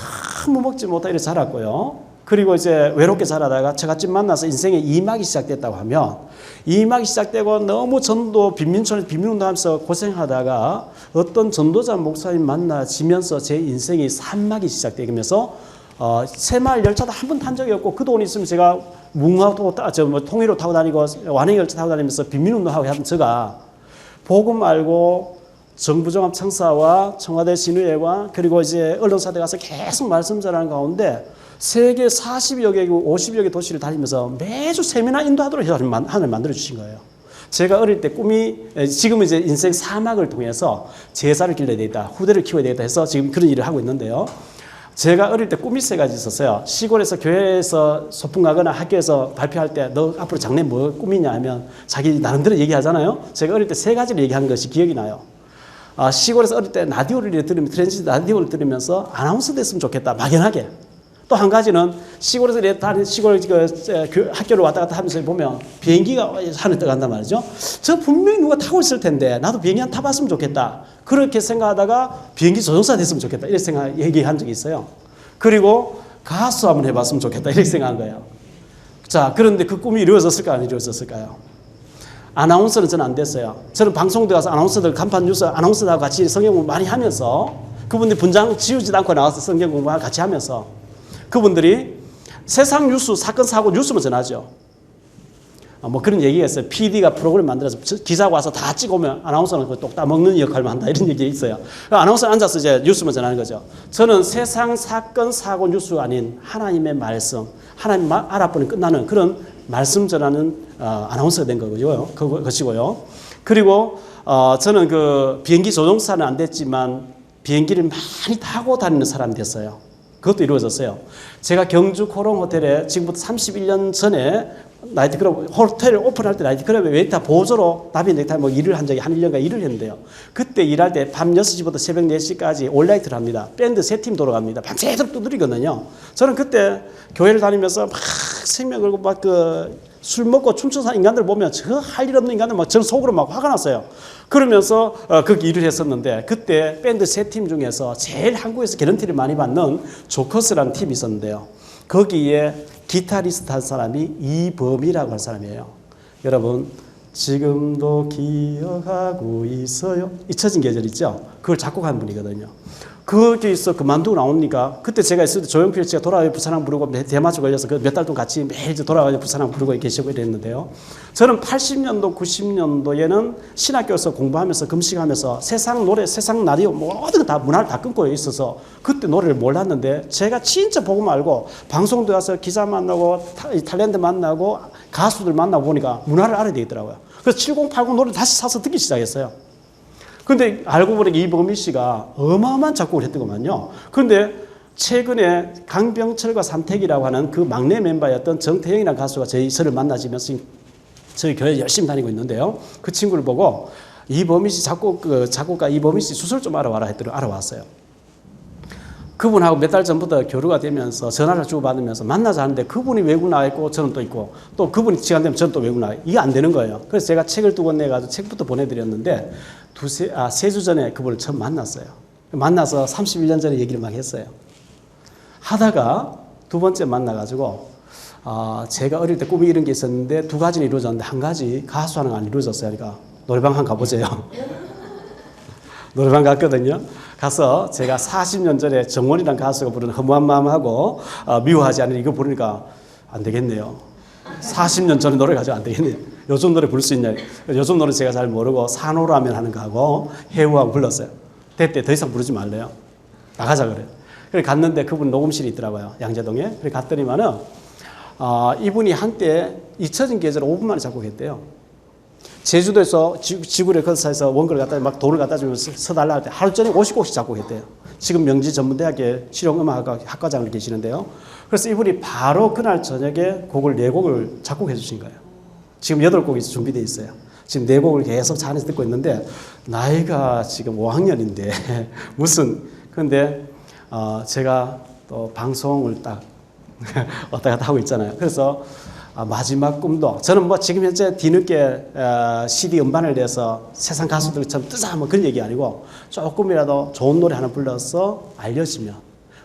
너무 먹지 못하고 이렇게 자랐고요. 그리고 이제 외롭게 자라다가 저같이 만나서 인생의 2막이 시작됐다고 하면 2막이 시작되고 너무 전도 빈민촌에서 빈민운동하면서 고생하다가 어떤 전도자 목사님 만나지면서 제 인생의 3막이 시작되면서 새마을 열차도 한 번 탄 적이 없고 그 돈 있으면 제가 뭉하고 통일로 타고 다니고 완행 열차 타고 다니면서 빈민운동하고 하던 제가 복음 알고 정부종합 청사와 청와대 신의회와 그리고 이제 언론사들 가서 계속 말씀 전하는 가운데 세계 40여 개국 50여 개 도시를 다니면서 매주 세미나 인도하도록 하나님 만들어주신 거예요. 제가 어릴 때 꿈이 지금은 이제 인생 4막을 통해서 제사를 길러야 되겠다. 후대를 키워야 되겠다 해서 지금 그런 일을 하고 있는데요. 제가 어릴 때 꿈이 3가지 있었어요. 시골에서 교회에서 소풍 가거나 학교에서 발표할 때 너 앞으로 장래 뭐 꿈이냐 하면 자기 나름대로 얘기하잖아요. 제가 어릴 때 3가지를 얘기한 것이 기억이 나요. 시골에서 어릴 때 라디오를 들으면 트랜지트 라디오를 들으면서 아나운서 됐으면 좋겠다. 막연하게. 또 한 가지는 시골에서 다른 시골 학교를 왔다 갔다 하면서 보면 비행기가 하늘 떠간단 말이죠. 저 분명히 누가 타고 있을 텐데 나도 비행기 한 타봤으면 좋겠다. 그렇게 생각하다가 비행기 조종사 됐으면 좋겠다. 이렇게 얘기한 적이 있어요. 그리고 가수 한번 해봤으면 좋겠다. 이렇게 생각한 거예요. 자, 그런데 그 꿈이 이루어졌을까 안 이루어졌을까요? 아나운서는 저는 안 됐어요. 저는 방송 들어가서 아나운서들 간판 뉴스 아나운서들하고 같이 성경 공부 많이 하면서 그분들 분장 지우지도 않고 나와서 성경 공부 같이 하면서 그분들이 세상 뉴스, 사건, 사고, 뉴스만 전하죠. 뭐 그런 얘기가 있어요. PD가 프로그램 만들어서 기사가 와서 다 찍어오면 아나운서는 그 똑딱 먹는 역할만 한다. 이런 얘기 있어요. 아나운서는 앉아서 이제 뉴스만 전하는 거죠. 저는 세상 사건, 사고, 뉴스가 아닌 하나님의 말씀, 하나님 알아보니 끝나는 그런 말씀 전하는 아나운서가 된 것이고요. 그리고 저는 그 비행기 조종사는 안 됐지만 비행기를 많이 타고 다니는 사람이 됐어요. 그것도 이루어졌어요. 제가 경주 코롱 호텔에 지금부터 31년 전에 나이트클럽 호텔을 오픈할 때 나이트클럽에 웨이터 보조로 나비 넥타이 뭐 일을 한 적이 한 1년간 일을 했는데요. 그때 일할 때 밤 6시부터 새벽 4시까지 올라이트를 합니다. 밴드 3팀 돌아갑니다. 밤새도록 두드리거든요. 저는 그때 교회를 다니면서 막 생명 걸고 막 술 먹고 춤추는 인간들 보면 저 할 일 없는 인간들 막 저는 속으로 막 화가 났어요. 그러면서 그 일을 했었는데 그때 밴드 3팀 중에서 제일 한국에서 개런티를 많이 받는 조커스라는 팀이 있었는데요. 거기에 기타리스트 한 사람이 이범이라고 할 사람이에요. 여러분 지금도 기억하고 있어요. 잊혀진 계절 있죠? 그걸 작곡한 분이거든요. 거기서 그만두고 나오니까 그때 제가 있을 때 조용필 씨가 돌아와요 부산항 부르고 대마초 걸려서 그 몇 달 동안 같이 매일 돌아와요 부산항 부르고 계시고 이랬는데요. 저는 80년도 90년도에는 신학교에서 공부하면서 금식하면서 세상 노래 세상 라디오 모든 다 문화를 다 끊고 있어서 그때 노래를 몰랐는데 제가 진짜 복음 알고 방송도 가서 기자 만나고 탤런트 만나고 가수들 만나고 보니까 문화를 알아야 되겠더라고요. 그래서 7080 노래 다시 사서 듣기 시작했어요. 근데 알고 보니 이범희 씨가 어마어마한 작곡을 했더구만요. 그런데 최근에 강병철과 삼택이라고 하는 그 막내 멤버였던 정태영이라는 가수가 저를 만나지면서 저희 교회 열심히 다니고 있는데요. 그 친구를 보고 이범희 씨 작곡가 이범희 씨 주소를 좀 알아와라 했더니 알아왔어요. 그분하고 몇 달 전부터 교류가 되면서 전화를 주고받으면서 만나자 하는데 그분이 외국 나가 있고 저는 또 있고 또 그분이 시간 되면 저는 또 외국 나가 이게 안 되는 거예요. 그래서 제가 책을 2권 내가지고 책부터 보내드렸는데 3주 전에 그분을 처음 만났어요. 만나서 31년 전에 얘기를 막 했어요. 하다가 2번째 만나가지고 제가 어릴 때 꿈이 이런 게 있었는데 2가지는 이루어졌는데 1가지 가수하는 거 안 이루어졌어요. 그러니까 노래방 한번 가보세요. 노래방 갔거든요. 가서 제가 40년 전에 정원이라는 가수가 부르는 허무한 마음하고 미워하지 않는 이거 부르니까 안 되겠네요. 40년 전에 노래 가지고 안 되겠네요. 요즘 노래 부를 수 있냐. 요즘 노래 제가 잘 모르고 산호라면 하는 거하고 해우하고 불렀어요. 그때 더 이상 부르지 말래요. 나가자 그래요. 그래 갔는데 그분 녹음실이 있더라고요. 양재동에. 그래 갔더니만은 이분이 한때 잊혀진 계절 5분 만에 작곡했대요. 제주도에서 지구를 건설해서 원고를 갖다 막 돈을 갖다 주면서 서달라 할 때 하루 전에 50곡씩 작곡했대요. 지금 명지 전문대학교 실용음악학과 학과장을 계시는데요. 그래서 이분이 바로 그날 저녁에 곡을 4곡을 작곡해 주신 거예요. 지금 8곡이 준비되어 있어요. 지금 4곡을 계속 차 안에서 듣고 있는데 나이가 지금 5학년인데 근데 제가 또 방송을 딱 왔다 갔다 하고 있잖아요. 그래서 마지막 꿈도 저는 뭐 지금 현재 뒤늦게 CD 음반을 내서 세상 가수들처럼 뜨자 뭐 그런 얘기 아니고 조금이라도 좋은 노래 하나 불러서 알려지면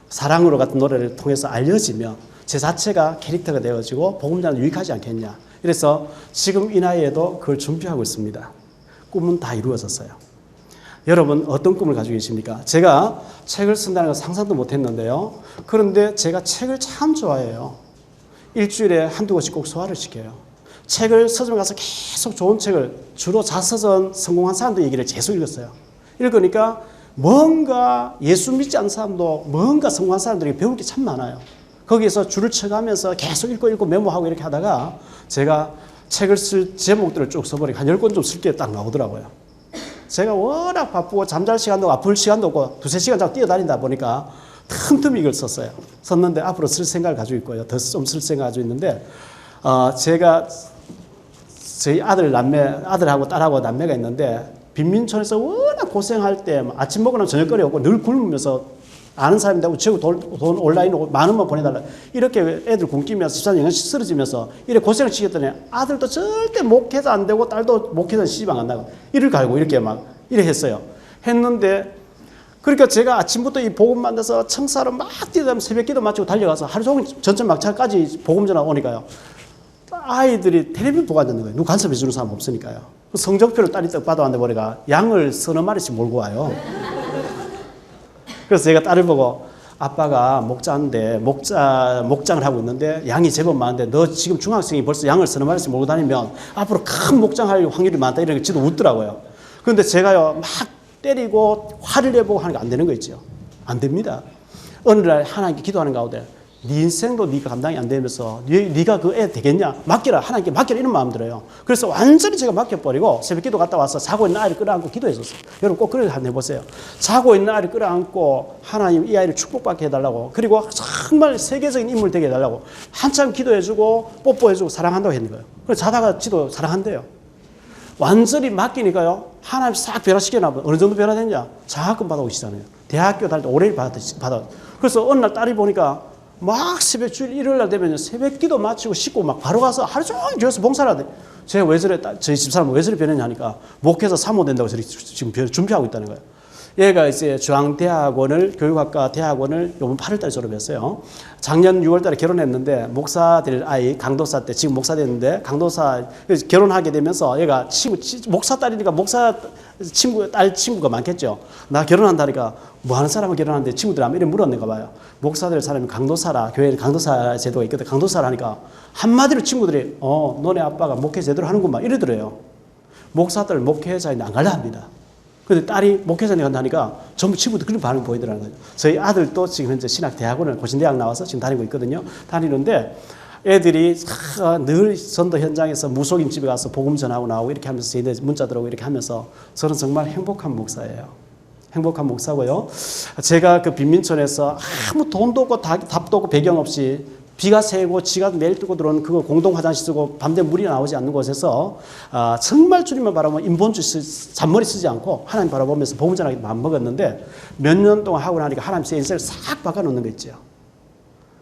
사랑으로 같은 노래를 통해서 알려지면 제 자체가 캐릭터가 되어지고 복음자는 유익하지 않겠냐. 그래서 지금 이 나이에도 그걸 준비하고 있습니다. 꿈은 다 이루어졌어요. 여러분 어떤 꿈을 가지고 계십니까? 제가 책을 쓴다는 걸 상상도 못했는데요. 그런데 제가 책을 참 좋아해요. 일주일에 1~2권씩 꼭 소화를 시켜요. 책을 서점 가서 계속 좋은 책을 주로 자서전 성공한 사람들 얘기를 계속 읽었어요. 읽으니까 뭔가 예수 믿지 않는 사람도 뭔가 성공한 사람들이 배울 게 참 많아요. 거기에서 줄을 쳐가면서 계속 읽고 메모하고 이렇게 하다가 제가 책을 쓸 제목들을 쭉 써버리니까 한 10권 좀 쓸 게 딱 나오더라고요. 제가 워낙 바쁘고 잠잘 시간도 없고 아플 시간도 없고 2~3시간 자꾸 뛰어다니다 보니까 틈틈이 이걸 썼어요. 썼는데 앞으로 쓸 생각을 가지고 있고요. 더 좀 쓸 생각을 가지고 있는데 제가 저희 아들하고 딸하고 남매가 있는데 빈민촌에서 워낙 고생할 때 아침 먹으면 저녁거리 없고 늘 굶으면서 아는 사람인데 저거 돈 온라인으로 10,000원만 보내달라. 이렇게 애들 굶기면서 집사람 영양식 쓰러지면서 이렇게 고생을 시켰더니 아들도 절대 목회자 안 되고 딸도 목회자 시집 안 간다고. 이를 갈고 이렇게 막 이래 했어요. 했는데 그러니까 제가 아침부터 이 복음 만나서 청사로 막 뛰어다니면 새벽기도 마치고 달려가서 하루 종일 전철 막차까지 복음 전화 오니까요. 아이들이 텔레비전 보고 앉는 거예요. 누구 간섭해 주는 사람 없으니까요. 성적표를 딸이 떡 받아왔는데 보니까 양을 30마리씩 몰고 와요. 그래서 제가 딸을 보고 아빠가 목장을 하고 있는데 양이 제법 많은데 너 지금 중학생이 벌써 양을 30마리씩 몰고 다니면 앞으로 큰 목장할 확률이 많다 이런 게 지도 웃더라고요. 그런데 제가요 막 때리고 화를 내보고 하는 게 안 되는 거 있죠. 안 됩니다. 어느 날 하나님께 기도하는 가운데 네 인생도 네가 감당이 안 되면서 네가 그 애 되겠냐? 맡겨라. 하나님께 맡겨라. 이런 마음 들어요. 그래서 완전히 제가 맡겨버리고 새벽 기도 갔다 와서 자고 있는 아이를 끌어안고 기도했었어요. 여러분 꼭 그렇게 한번 해보세요. 자고 있는 아이를 끌어안고 하나님 이 아이를 축복받게 해달라고 그리고 정말 세계적인 인물 되게 해달라고 한참 기도해주고 뽀뽀해주고 사랑한다고 했는 거예요. 그래서 자다가 지도 사랑한대요. 완전히 맡기니까요. 하나님 싹 변화시켜놔. 어느 정도 변화됐냐? 장학금 받아오시잖아요. 대학교 다닐 때 오래 받아. 그래서 어느 날 딸이 보니까 막 새벽 주일 일요일 날 되면 새벽 기도 마치고 씻고 막 바로 가서 하루 종일 교회에서 봉사를 하대. 제가 왜 저래, 저희 집사람은 왜 저래 변했냐 하니까 목회자 사모 된다고 지금 준비하고 있다는 거예요. 얘가 이제 중앙대학원을, 교육학과 대학원을 이번 8월달에 졸업했어요. 작년 6월달에 결혼했는데 목사 될 아이 강도사 때 지금 목사 됐는데 강도사 결혼하게 되면서 얘가 목사 딸이니까 목사 딸 친구가 많겠죠. 나 결혼한다니까 뭐 하는 사람을 결혼하는데 친구들 아마 이런 물었는가 봐요. 목사 될 사람이 강도사라. 교회에 강도사 제도가 있거든. 강도사라 하니까 한마디로 친구들이 너네 아빠가 목회 제대로 하는구만 이러더래요. 목사 딸 목회자인데 안 갈라 합니다. 근데 딸이 목회자에 간다니까 전부 친구들 그런 반응 보이더라는 거죠. 저희 아들도 지금 현재 신학대학원을 고신대학 나와서 지금 다니고 있거든요. 다니는데 애들이 늘 전도 현장에서 무속인 집에 가서 복음 전하고 나오고 이렇게 하면서 저희들 문자 들어오고 이렇게 하면서 저는 정말 행복한 목사예요. 행복한 목사고요. 제가 그 빈민촌에서 아무 돈도 없고 답도 없고 배경 없이 비가 새고 지가 매일 뚫고 들어오는 그거 공동 화장실 쓰고 밤되면 물이 나오지 않는 곳에서 정말 주님만 바라보면 인본주의 잔머리 쓰지 않고 하나님 바라보면서 복음 전하기 마음먹었는데 몇 년 동안 하고 나니까 하나님 제 인생을 싹 바꿔놓는 거 있죠.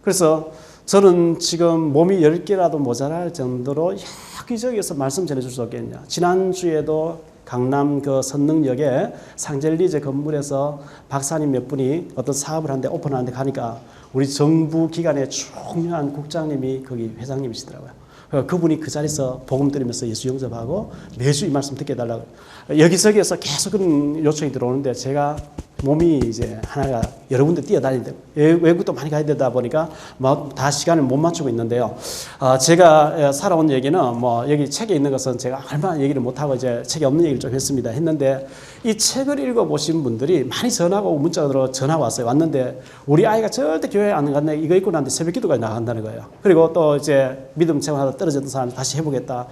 그래서 저는 지금 몸이 10개라도 모자랄 정도로 여기저기에서 말씀 전해줄 수 없겠냐. 지난주에도 강남 그 선능역에 상젤리제 건물에서 박사님 몇 분이 어떤 사업을 하는데 오픈하는데 가니까 우리 정부 기관의 중요한 국장님이 거기 회장님이시더라고요. 그분이 그 자리에서 복음 드리면서 예수 영접하고 매주 이 말씀 듣게 해달라고. 여기저기에서 계속 그런 요청이 들어오는데 제가 몸이 이제 하나가 여러 군데 뛰어다니는데 외국도 많이 가야 되다 보니까 뭐 다 시간을 못 맞추고 있는데요. 제가 살아온 얘기는 뭐 여기 책에 있는 것은 제가 얼마나 얘기를 못하고 이제 책에 없는 얘기를 좀 했습니다. 했는데 이 책을 읽어보신 분들이 많이 전화가 오고 문자로 전화가 왔어요. 왔는데 우리 아이가 절대 교회 안 갔네. 이거 읽고 났는데 새벽 기도까지 나간다는 거예요. 그리고 또 이제 믿음 생활하다 떨어졌던 사람이 다시 해보겠다.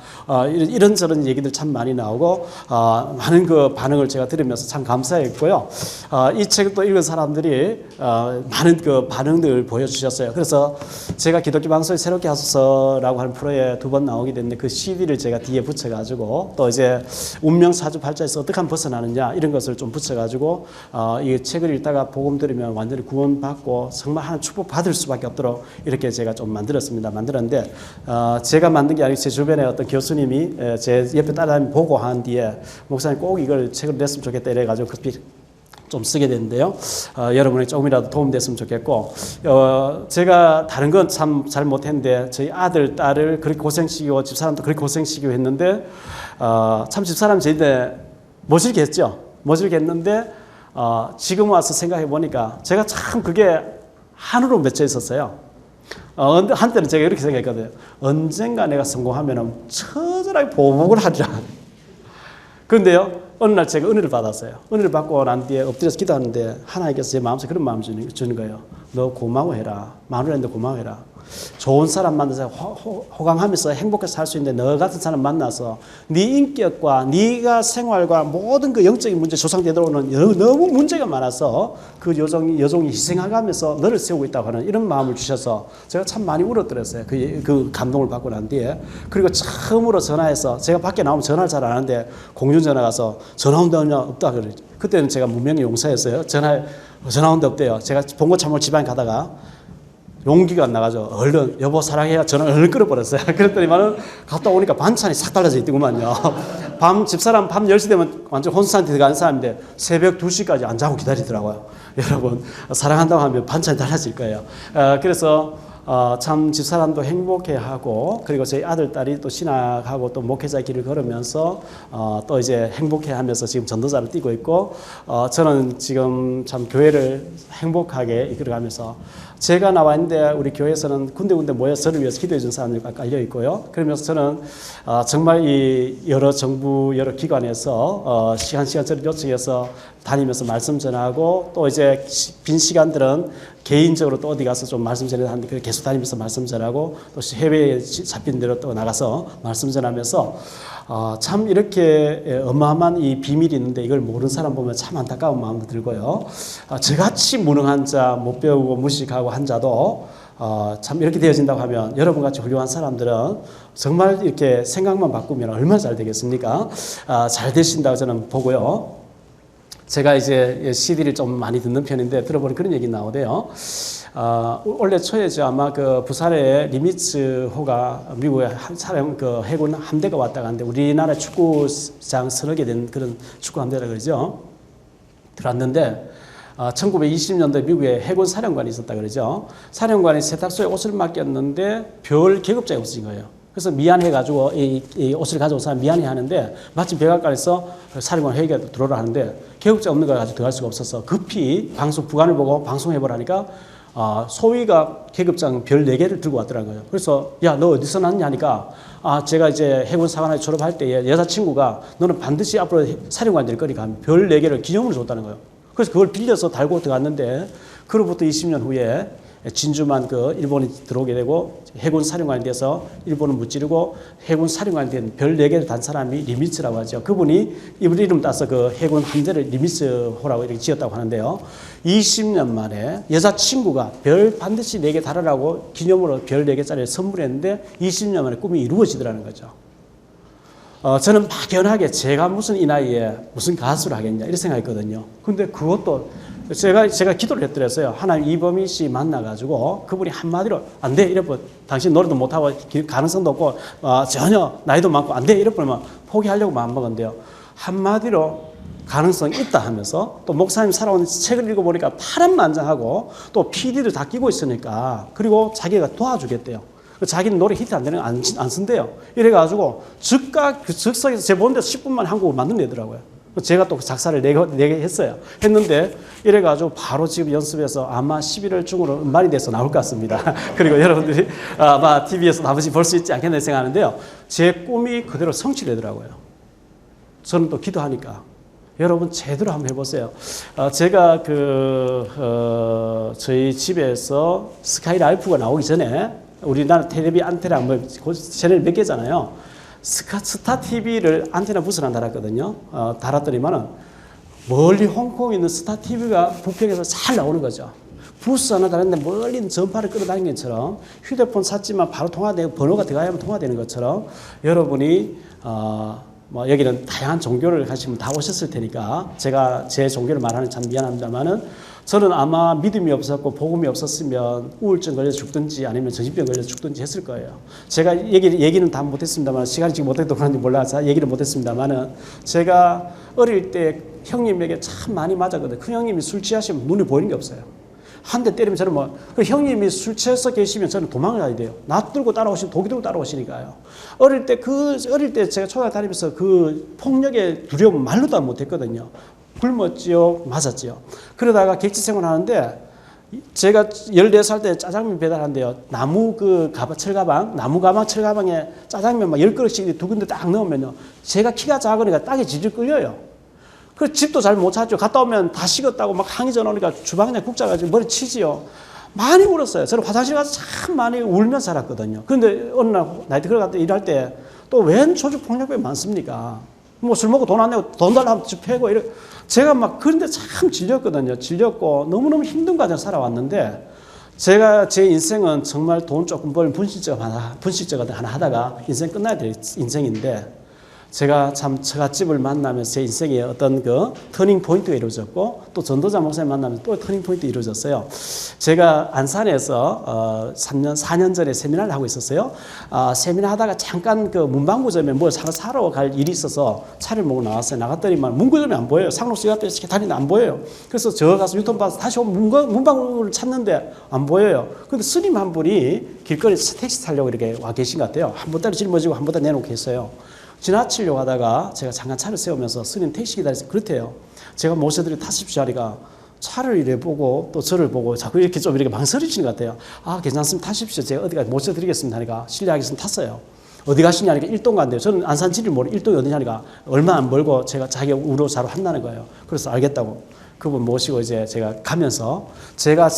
이런저런 얘기들 참 많이 나오고 많은 그 반응을 제가 들으면서 참 감사했고요. 이 책을 또 읽은 사람들이 많은 그 반응들을 보여주셨어요. 그래서 제가 기독교 방송에 새롭게 하소서라고 하는 프로에 2번 나오게 됐는데 그 CD를 제가 뒤에 붙여가지고 또 이제 운명 사주 팔자에서 어떻게 하면 벗어나느냐 이런 것을 좀 붙여가지고 이 책을 읽다가 복음 들으면 완전히 구원받고 정말 하나님 축복 받을 수밖에 없도록 이렇게 제가 좀 만들었는데 제가 만든 게 아니고 제 주변에 어떤 교수님이 제 옆에 따라다니 보고 한 뒤에 목사님 꼭 이걸 책으로 냈으면 좋겠다 이래가지고 급히 좀 쓰게 됐는데요. 여러분이 조금이라도 도움됐으면 좋겠고 제가 다른 건 참 잘 못했는데 저희 아들, 딸을 그렇게 고생시키고 집사람도 그렇게 고생시키고 했는데 참 집사람 저희한테 모질게 했죠. 모질게 했는데 지금 와서 생각해 보니까 제가 참 그게 한으로 맺혀 있었어요. 한때는 제가 이렇게 생각했거든요. 언젠가 내가 성공하면 처절하게 보복을 하리라. 그런데요, 어느 날 제가 은혜를 받았어요. 은혜를 받고 난 뒤에 엎드려서 기도하는데 하나님께서 제 마음속에 그런 마음을 주는 거예요. 너 고마워해라. 마누라인데 고마워해라. 좋은 사람 만나서 호강하면서 행복해서 살 수 있는데 너 같은 사람 만나서 네 인격과 네가 생활과 모든 그 영적인 문제 조상되도록는 너무 문제가 많아서 그 여종이 희생하면서 너를 세우고 있다고 하는 이런 마음을 주셔서 제가 참 많이 울어드렸어요. 그 감동을 받고 난 뒤에. 그리고 처음으로 전화해서 제가 밖에 나오면 전화를 잘 안 하는데 공중전화 가서 전화 온다 없다 그러죠. 그때는 제가 무명의 용사였어요. 전화 온다 없대요. 제가 봉고 참모 지방에 가다가 용기가 안 나가죠. 얼른 여보 사랑해야 전화를 얼른 끊어버렸어요. 그랬더니만은 갔다 오니까 반찬이 싹 달라져 있더구만요. 집사람 밤 10시 되면 완전 혼수 상태에 가는 사람인데 새벽 2시까지 안 자고 기다리더라고요. 여러분 사랑한다고 하면 반찬이 달라질 거예요. 그래서 참 집사람도 행복해하고 그리고 저희 아들 딸이 또 신학하고 또 목회자 길을 걸으면서 또 이제 행복해하면서 지금 전도자를 뛰고 있고 저는 지금 참 교회를 행복하게 이끌어가면서 제가 나와 있는데 우리 교회에서는 군데군데 모여 저를 위해서 기도해 준 사람들이 깔려 있고요. 그러면서 저는 정말 이 여러 정부 여러 기관에서 시간 저를 요청해서 다니면서 말씀 전하고 또 이제 빈 시간들은 개인적으로 또 어디 가서 좀 말씀 전해야 하는데 계속 다니면서 말씀 전하고 또 해외에 잡힌 대로 또 나가서 말씀 전하면서 참 이렇게 어마어마한 이 비밀이 있는데 이걸 모르는 사람 보면 참 안타까운 마음도 들고요. 저같이 무능한 자, 못 배우고 무식하고 한 자도 참 이렇게 되어진다고 하면 여러분같이 훌륭한 사람들은 정말 이렇게 생각만 바꾸면 얼마나 잘 되겠습니까? 잘 되신다고 저는 보고요. 제가 이제 CD를 좀 많이 듣는 편인데 들어보니 그런 얘기 나오대요. 올해 초에 아마 그 부산에 리미츠호가 미국의 사령 그 해군 함대가 왔다 갔는데 우리나라 축구장 서너 개 된 그런 축구 함대라 그러죠. 들어왔는데 1920년도에 미국에 해군 사령관이 있었다 그러죠. 사령관이 세탁소에 옷을 맡겼는데 별 계급장이 없어진 거예요. 그래서 미안해가지고 이 옷을 가져온 사람 미안해 하는데 마침 백악관에서 사령관 회의가 들어오라 하는데 계급장 없는 걸 가지고 들어갈 수가 없어서 급히 부관을 보고 방송해보라니까 소위가 계급장 별 4개를 들고 왔더라고요. 그래서 야, 너 어디서 났냐 하니까 제가 이제 해군 사관학교 졸업할 때에 여자친구가 너는 반드시 앞으로 사령관 될 거니까 별 4개를 기념으로 줬다는 거예요. 그래서 그걸 빌려서 달고 들어갔는데 그로부터 20년 후에 진주만 그 일본이 들어오게 되고 해군 사령관이 돼서 일본을 무찌르고 해군 사령관이 된 별 4개를 단 사람이 리미츠라고 하죠. 그분이 이름 따서 그 해군 함대를 리미츠호라고 이렇게 지었다고 하는데요. 20년 만에 여자친구가 별 반드시 4개 달으라고 기념으로 별 4개짜리를 선물했는데 20년 만에 꿈이 이루어지더라는 거죠. 저는 막연하게 제가 무슨 이 나이에 무슨 가수를 하겠냐 이런 생각했거든요. 근데 그것도 제가 기도를 했더랬어요. 하나님 이범희 씨 만나가지고 그분이 한마디로 안 돼 이래버리면 당신 노래도 못하고 가능성도 없고 전혀 나이도 많고 안 돼 이래버리면 포기하려고 마음먹었는데요. 한마디로 가능성 있다 하면서 또 목사님 살아온 책을 읽어보니까 파란만장하고 또 PD도 다 끼고 있으니까 그리고 자기가 도와주겠대요. 자기는 노래 히트 안 되는 거 안 쓴대요. 이래가지고 즉석에서 제 보는 데서 10분 만에 한국을 만들어내더라고요. 제가 또 작사를 내게 했어요. 했는데 이래가지고 바로 지금 연습해서 아마 11월 중으로 음반이 돼서 나올 것 같습니다. 그리고 여러분들이 아마 TV에서 아버지 볼 수 있지 않겠나 생각하는데요. 제 꿈이 그대로 성취되더라고요. 저는 또 기도하니까. 여러분 제대로 한번 해보세요. 제가 저희 집에서 스카이라이프가 나오기 전에 우리나라 텔레비 안테나 채널 몇 개잖아요. 스타 TV를 안테나 부스를 하나 달았거든요. 달았더니만은 멀리 홍콩에 있는 스타 TV가 부평에서 잘 나오는 거죠. 부스 하나 달았는데 멀리 있는 전파를 끌어당긴 것처럼 휴대폰 샀지만 바로 통화되고 번호가 들어가야만 통화되는 것처럼 여러분이 여기는 다양한 종교를 가시면 다 오셨을 테니까 제가 제 종교를 말하는 참 미안합니다만은 저는 아마 믿음이 없었고 복음이 없었으면 우울증 걸려서 죽든지 아니면 정신병 걸려서 죽든지 했을 거예요. 제가 얘기는 다 못했습니다만 시간이 지금 어떻게 그런지 몰라서 얘기를 못했습니다만은 제가 어릴 때 형님에게 참 많이 맞았거든요. 그 형님이 술 취하시면 눈에 보이는 게 없어요. 한 대 때리면 저는 그 형님이 술 취해서 계시면 저는 도망을 가야 돼요. 나 들고 따라오시면 독이 들고 따라오시니까요. 어릴 때 제가 초등학교 다니면서 그 폭력의 두려움 말로도 못했거든요. 굶었지요, 맞았지요. 그러다가 객지 생활하는데 제가 14살 때 짜장면 배달하는데요. 나무 철가방, 철가방에 짜장면 막 10그릇씩 2군데 딱 넣으면요. 제가 키가 작으니까 땅에 질질 끌려요. 그 집도 잘 못 찾죠. 갔다 오면 다 식었다고 막 항의 전화 오니까 주방에 국자 가지고 머리 치지요. 많이 울었어요. 저는 화장실 가서 참 많이 울면서 살았거든요. 그런데 어느 날 나이트 클럽 갔다 일할 때 또 웬 조직 폭력배 많습니까? 뭐 술 먹고 돈 안 내고 돈 달라고 패고 이래. 제가 막 그런데 참 질렸거든요. 질렸고 너무너무 힘든 과정을 살아왔는데 제 인생은 정말 돈 조금 벌면 분실증 하나 하다가 인생 끝나야 될 인생인데 제가 참 처갓집을 만나면서 제 인생의 어떤 그 터닝 포인트가 이루어졌고 또 전도자 목사님 만나면서 또 터닝 포인트 이루어졌어요. 제가 안산에서 4년 전에 세미나를 하고 있었어요. 세미나 하다가 잠깐 그 문방구점에 뭘 사러 갈 일이 있어서 차를 몰고 나왔어요. 나갔더니만 문구점이 안 보여요. 상록시 갔더니 이렇게 다니는데 안 보여요. 그래서 저 가서 유턴 봐서 다시 오면 문방구를 찾는데 안 보여요. 근데 스님 한 분이 길거리 택시 타려고 이렇게 와 계신 것 같아요. 한 보따리 짊어지고 한 보따리 내놓고 계세요. 지나치려고 하다가 제가 잠깐 차를 세우면서 스님 택시 기다리면서 그렇대요. 제가 모셔드린 타십시오 하니까 차를 이래 보고 또 저를 보고 자꾸 이렇게 좀 이렇게 망설이시는 것 같아요. 괜찮습니다. 타십시오. 제가 어디까지 모셔드리겠습니다 하니까 실례하겠습니다. 탔어요. 어디 가시냐니까 일동 간대요. 저는 안산 지리를 모르고 일동이 어디냐니까 얼마 안 멀고 제가 자기 우로사로 한다는 거예요. 그래서 알겠다고 그분 모시고 이제 제가 가면서 제가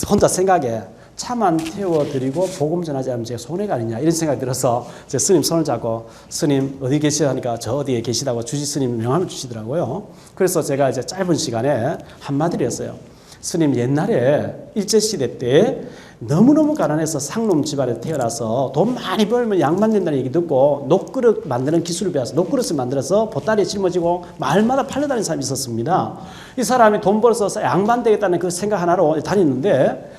혼자 생각에 차만 태워드리고 복음 전하지 않으면 제가 손해가 아니냐 이런 생각이 들어서 제 스님 손을 잡고 스님 어디 계시다 하니까 저 어디에 계시다고 주지 스님 명함을 주시더라고요. 그래서 제가 이제 짧은 시간에 한마디를 했어요. 스님 옛날에 일제시대 때 너무너무 가난해서 상놈 집안에 태어나서 돈 많이 벌면 양만 된다는 얘기 듣고 녹그릇 만드는 기술을 배워서 녹그릇을 만들어서 보따리에 짊어지고 마을마다 팔려다니는 사람이 있었습니다. 이 사람이 돈 벌어서 양만 되겠다는 그 생각 하나로 다니는데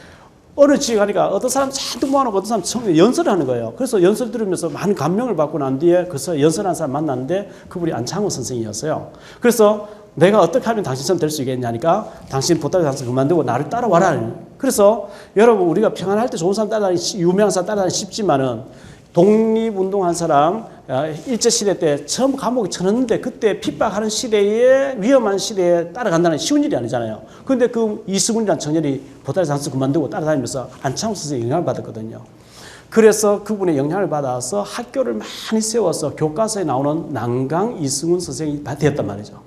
어느 지에 가니까 어떤 사람 잔뜩 모아놓고 어떤 사람 처음에 연설을 하는 거예요. 그래서 연설 들으면서 많은 감명을 받고 난 뒤에 그래서 연설한 사람 만났는데 그분이 안창호 선생이었어요. 그래서 내가 어떻게 하면 당신처럼 될 수 있겠냐니까 당신 보따리 장사 그만두고 나를 따라와라. 그래서 여러분 우리가 평안할 때 좋은 사람 따라다니기 유명한 사람 따라다니기 쉽지만은 독립운동한 사람 일제시대 때 처음 감옥에 쳐넣는데 그때 핍박하는 시대에 위험한 시대에 따라간다는 쉬운 일이 아니잖아요. 그런데 그 이승훈이라는 청년이 보따리 장사 그만두고 따라다니면서 안창호 선생의 영향을 받았거든요. 그래서 그분의 영향을 받아서 학교를 많이 세워서 교과서에 나오는 난강 이승훈 선생이 되었단 말이죠.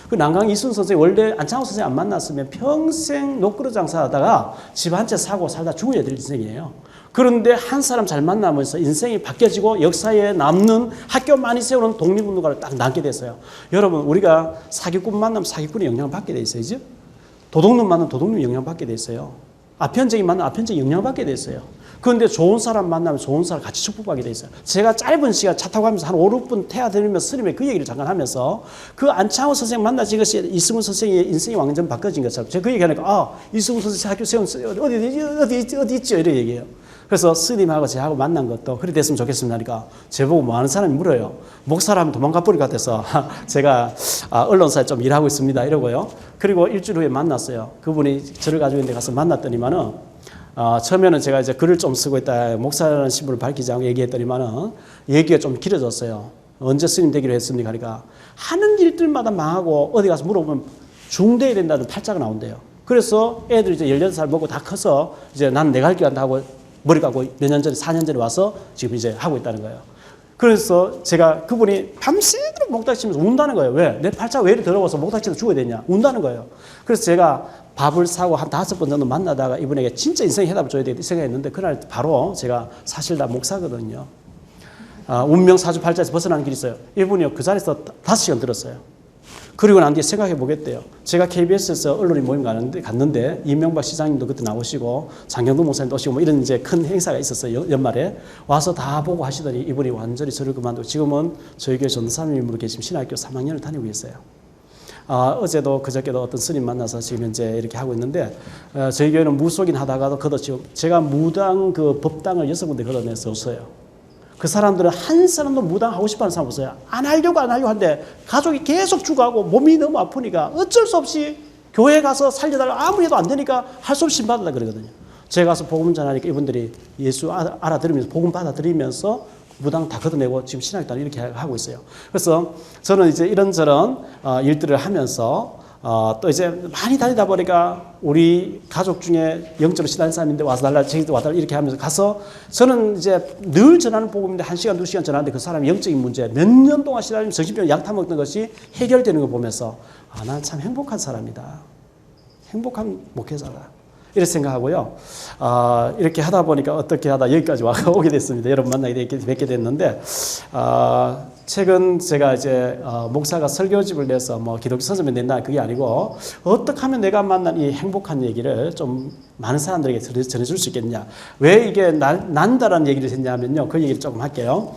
그 난강 이순 선생이 원래 안창호 선생 안 만났으면 평생 녹그릇 장사하다가 집 한 채 사고 살다 죽어야 될 인생이에요. 그런데 한 사람 잘 만나면서 인생이 바뀌어지고 역사에 남는 학교 많이 세우는 독립운동가를 딱 남게 됐어요. 여러분, 우리가 사기꾼 만나면 사기꾼의 영향을 받게 돼 있어요. 이제 도둑놈 만나면 도둑놈의 영향을 받게 돼 있어요. 아편쟁이 만나면 아편쟁이 영향을 받게 돼 있어요. 그런데 좋은 사람 만나면 좋은 사람 같이 축복받게 돼 있어요. 제가 짧은 시간 차 타고 가면서 한 5, 6분 태아들면서 스님의 그 얘기를 잠깐 하면서 그 안창호 선생 만나지 것이 이승훈 선생의 인생이 완전 바꿔진 것처럼 제가 그 얘기하니까 이승훈 선생 학교 세운 어디 있죠? 이렇게 얘기해요. 그래서 스님하고 저하고 만난 것도 그래 됐으면 좋겠습니다 하니까 저보고 뭐 하는 사람이 물어요. 목사라면 도망가 버릴 것 같아서 제가 언론사에 좀 일하고 있습니다 이러고요. 그리고 일주일 후에 만났어요. 그분이 저를 가지고 있는 데 가서 만났더니만은 처음에는 제가 이제 글을 좀 쓰고 있다 목사라는 신분을 밝히지 않고 얘기했더니만은 얘기가 좀 길어졌어요. 언제 스님 되기로 했습니까? 그러니까 하는 일들마다 망하고 어디 가서 물어보면 중대에 된다는 팔자가 나온대요. 그래서 애들 이제 18살 먹고 다 커서 이제 난 내가 할 길 한다 하고 머리 감고 몇 년 전에 4년 전에 와서 지금 이제 하고 있다는 거예요. 그래서 제가 그분이 밤새도록 목닥치면서 운다는 거예요. 왜? 내 팔자가 왜 이리 더러워서 목닥치면서 죽어야 되냐? 운다는 거예요. 그래서 제가 밥을 사고 한 5번 정도 만나다가 이분에게 진짜 인생 해답을 줘야 되겠다 생각했는데 그날 바로 제가 사실 나 목사거든요. 운명 사주 팔자에서 벗어나는 길이 있어요. 이분이요. 그 자리에서 5시간 들었어요. 그리고 난 뒤에 생각해 보겠대요. 제가 KBS에서 언론인 모임 갔는데 이명박 시장님도 그때 나오시고 장경도 목사님도 오시고 뭐 이런 이제 큰 행사가 있었어요. 연말에 와서 다 보고 하시더니 이분이 완전히 저를 그만두고 지금은 저희 교회 전도사님으로 계시면 신학교 3학년을 다니고 계세요. 어제도 그저께도 어떤 스님 만나서 지금 현재 이렇게 하고 있는데 저희 교회는 무속인 하다가도 걷어치고 제가 무당 그 법당을 6군데 걷어냈었어요. 그 사람들은 한 사람도 무당하고 싶어하는 사람 없어요. 안 하려고 하는데 가족이 계속 죽어가고 몸이 너무 아프니까 어쩔 수 없이 교회 가서 살려달라고 아무리 해도 안 되니까 할 수 없이 받아라 그러거든요. 제가 가서 복음 전하니까 이분들이 예수 알아들으면서 복음 받아들이면서 무당 다 걷어내고 지금 신학단 이렇게 하고 있어요. 그래서 저는 이제 이런저런 일들을 하면서 또 이제 많이 다니다 보니까 우리 가족 중에 영적으로 신앙하는 사람인데 와서 달라, 저기도 와달라 이렇게 하면서 가서 저는 이제 늘 전하는 복음인데 1시간, 2시간 전하는데 그 사람이 영적인 문제 몇 년 동안 신앙하면 정신병 약 타먹는 것이 해결되는 걸 보면서 난 참 행복한 사람이다. 행복한 목회자다. 이렇게 생각하고요. 이렇게 하다 보니까 어떻게 하다 여기까지 오게 됐습니다. 여러분 만나게 뵙게 됐는데, 최근 제가 이제 목사가 설교집을 내서 뭐 기독교 서점에 낸다 그게 아니고 어떻게 하면 내가 만난 이 행복한 얘기를 좀 많은 사람들에게 전해줄 수 있겠냐. 왜 이게 난다라는 얘기를 했냐면요. 그 얘기를 조금 할게요.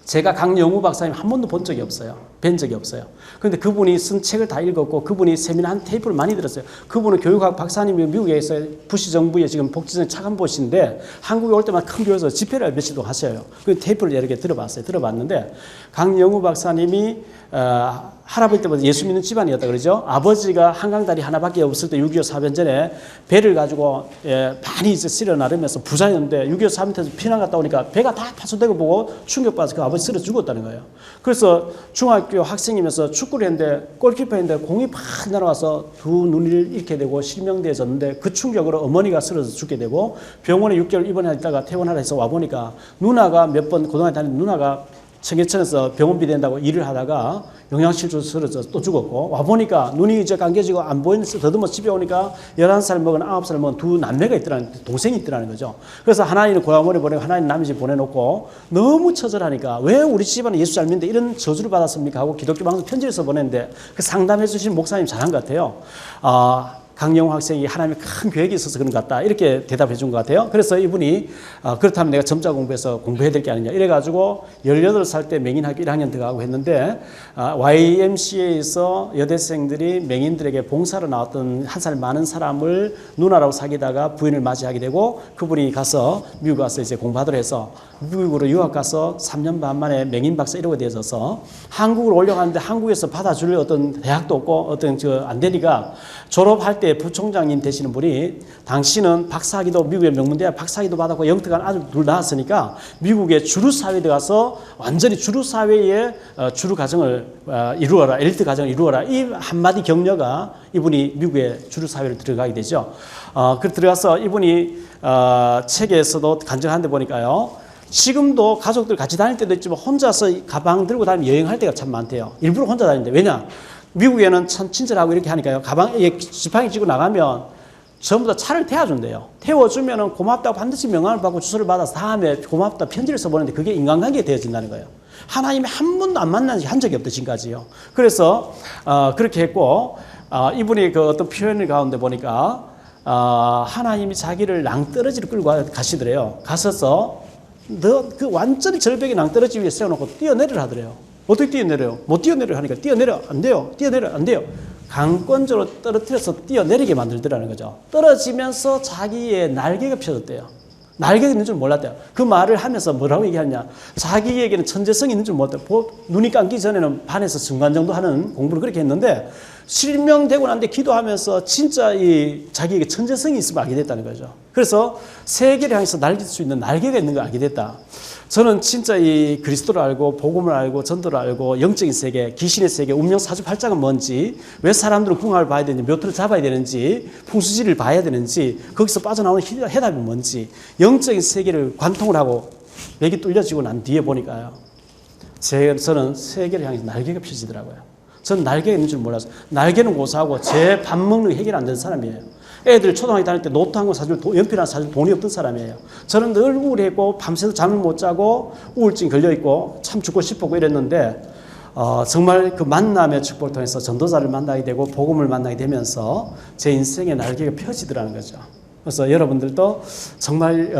제가 강영우 박사님 한 번도 본 적이 없어요. 뵌 적이 없어요. 그런데 그분이 쓴 책을 다 읽었고 그분이 세미나 한 테이프를 많이 들었어요. 그분은 교육학 박사님이 미국에 있어요. 부시 정부의 지금 복지정 차관보시인데 한국에 올 때마다 큰 교회에서 집회를 며칠 동안 하셔요. 그 테이프를 여러 개 들어봤어요. 들어봤는데 강영우 박사님이 할아버지 때부터 예수 믿는 집안이었다 그러죠. 아버지가 한강다리 하나밖에 없을 때 6.25 사변 전에 배를 가지고 많이 이제 쓸어 나르면서 부자였는데 6.25 사변 때에서 피난 갔다 오니까 배가 다 파손되고 보고 충격받아서 그 아버지 쓰러 죽었다는 거예요. 그래서 중학교 학생이면서 축구를 했는데 골키퍼인데 공이 팍 날아와서 두 눈을 잃게 되고 실명되어졌는데 그 충격으로 어머니가 쓰러져 죽게 되고 병원에 6개월 입원했다가 퇴원하라 해서 와보니까 누나가 몇 번 고등학교 다니는 누나가 청계천에서 병원비 된다고 일을 하다가 영양실조 쓰러져 또 죽었고 와보니까 눈이 이제 감겨지고 안 보이면서 더듬어 집에 오니까 11살 먹은 9살 먹은 두 남매가 있더라는 동생이 있더라는 거죠. 그래서 하나는 고아원에 보내고 하나는 남의 집 보내놓고 너무 처절하니까 왜 우리 집안은 예수 잘 믿는데 이런 저주를 받았습니까 하고 기독교 방송 편지를 써보냈는데 그 상담해 주신 목사님 잘한 것 같아요. 강영우 학생이 하나님의 큰 계획이 있어서 그런 것 같다. 이렇게 대답해 준 것 같아요. 그래서 이분이 그렇다면 내가 점자 공부해서 공부해야 될 게 아니냐. 이래가지고 18살 때 맹인학교 1학년 들어가고 했는데 YMCA에서 여대생들이 맹인들에게 봉사로 나왔던 한 살 많은 사람을 누나라고 사귀다가 부인을 맞이하게 되고 그분이 가서 미국 가서 이제 공부하도록 해서 미국으로 유학 가서 3년 반 만에 맹인 박사 이러고 되어서 한국으로 올려가는데 한국에서 받아줄 어떤 대학도 없고 어떤 안 되니까 졸업할 때 부총장님 되시는 분이 당신은 박사학위도 미국의 명문대학 박사학위도 받았고 영특한 아들 둘 낳았으니까 미국의 주류사회에 가서 완전히 주류사회의 주류가정을 이루어라. 엘리트 가정을 이루어라. 이 한마디 격려가 이분이 미국의 주류사회를 들어가게 되죠. 그 들어가서 이분이 책에서도 간증하는 데 보니까요. 지금도 가족들 같이 다닐 때도 있지만 혼자서 가방 들고 다니면 여행할 때가 참 많대요. 일부러 혼자 다니는데 왜냐? 미국에는 참 친절하고 이렇게 하니까요. 가방에 지팡이 쥐고 나가면 전부 다 차를 태워준대요. 태워주면은 고맙다고 반드시 명함을 받고 주소를 받아서 다음에 고맙다 편지를 써보는데 그게 인간관계가 되어진다는 거예요. 하나님이 한 번도 안 만난 적이 없다 지금까지요. 그래서 그렇게 했고 이분이 그 어떤 표현을 가운데 보니까 하나님이 자기를 낭떠러지를 끌고 가시더래요. 가서서 너 그 완전히 절벽에 낭떠러지 위에 세워놓고 뛰어내리라 하더래요. 어떻게 뛰어내려요? 못 뛰어내려 하니까 뛰어내려 안 돼요. 뛰어내려 안 돼요. 강권적으로 떨어뜨려서 뛰어내리게 만들더라는 거죠. 떨어지면서 자기의 날개가 펴졌대요. 날개가 있는 줄 몰랐대요. 그 말을 하면서 뭐라고 얘기하냐. 자기에게는 천재성이 있는 줄 몰랐대요. 눈이 감기 전에는 반에서 중간 정도 하는 공부를 그렇게 했는데 실명되고 난 뒤 기도하면서 진짜 자기에게 천재성이 있음을 알게 됐다는 거죠. 그래서 세계를 향해서 날릴 수 있는 날개가 있는 걸 알게 됐다. 저는 진짜 이 그리스도를 알고 복음을 알고 전도를 알고 영적인 세계, 귀신의 세계, 운명 사주팔자가 뭔지, 왜 사람들은 궁합을 봐야 되는지, 묘토를 잡아야 되는지, 풍수지를 봐야 되는지, 거기서 빠져나오는 해답이 뭔지, 영적인 세계를 관통을 하고 맥이 뚫려지고 난 뒤에 보니까요. 저는 세계를 향해서 날개가 펴지더라고요. 저는 날개가 있는 줄 몰랐어요. 날개는 고사하고 제 밥 먹는 게 해결 안 되는 사람이에요. 애들 초등학교 다닐 때 노트 한 권 사줄 연필 하나 사줄 돈이 없던 사람이에요. 저는 늘 우울했고 밤새도 잠을 못 자고 우울증 걸려있고 참 죽고 싶었고 이랬는데 정말 그 만남의 축복을 통해서 전도자를 만나게 되고 복음을 만나게 되면서 제 인생의 날개가 펴지더라는 거죠. 그래서 여러분들도 정말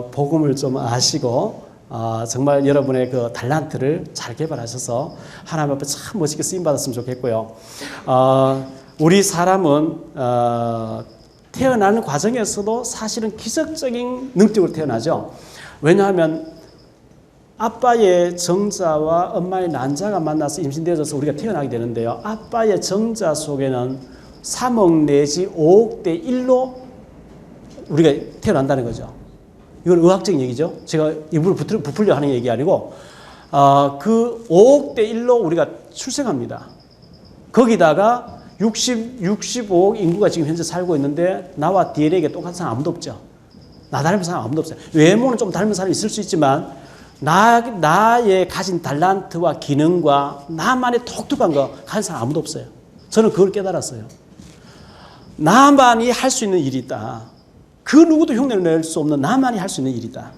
복음을 좀 아시고 정말 여러분의 그 달란트를 잘 개발하셔서 하나님 앞에 참 멋있게 쓰임받았으면 좋겠고요. 우리 사람은 태어나는 과정에서도 사실은 기적적인 능력으로 태어나죠. 왜냐하면 아빠의 정자와 엄마의 난자가 만나서 임신되어져서 우리가 태어나게 되는데요. 아빠의 정자 속에는 3억 내지 5억 대 1로 우리가 태어난다는 거죠. 이건 의학적인 얘기죠. 제가 일부러 부풀려 하는 얘기 아니고 그 5억 대 1로 우리가 출생합니다. 거기다가 65억 인구가 지금 현재 살고 있는데 나와 DNA가 똑같은 사람 아무도 없죠. 나 닮은 사람 아무도 없어요. 외모는 좀 닮은 사람이 있을 수 있지만 나의 가진 달란트와 기능과 나만의 독특한 거 가진 사람 아무도 없어요. 저는 그걸 깨달았어요. 나만이 할 수 있는 일이 있다. 그 누구도 흉내를 낼 수 없는 나만이 할 수 있는 일이다.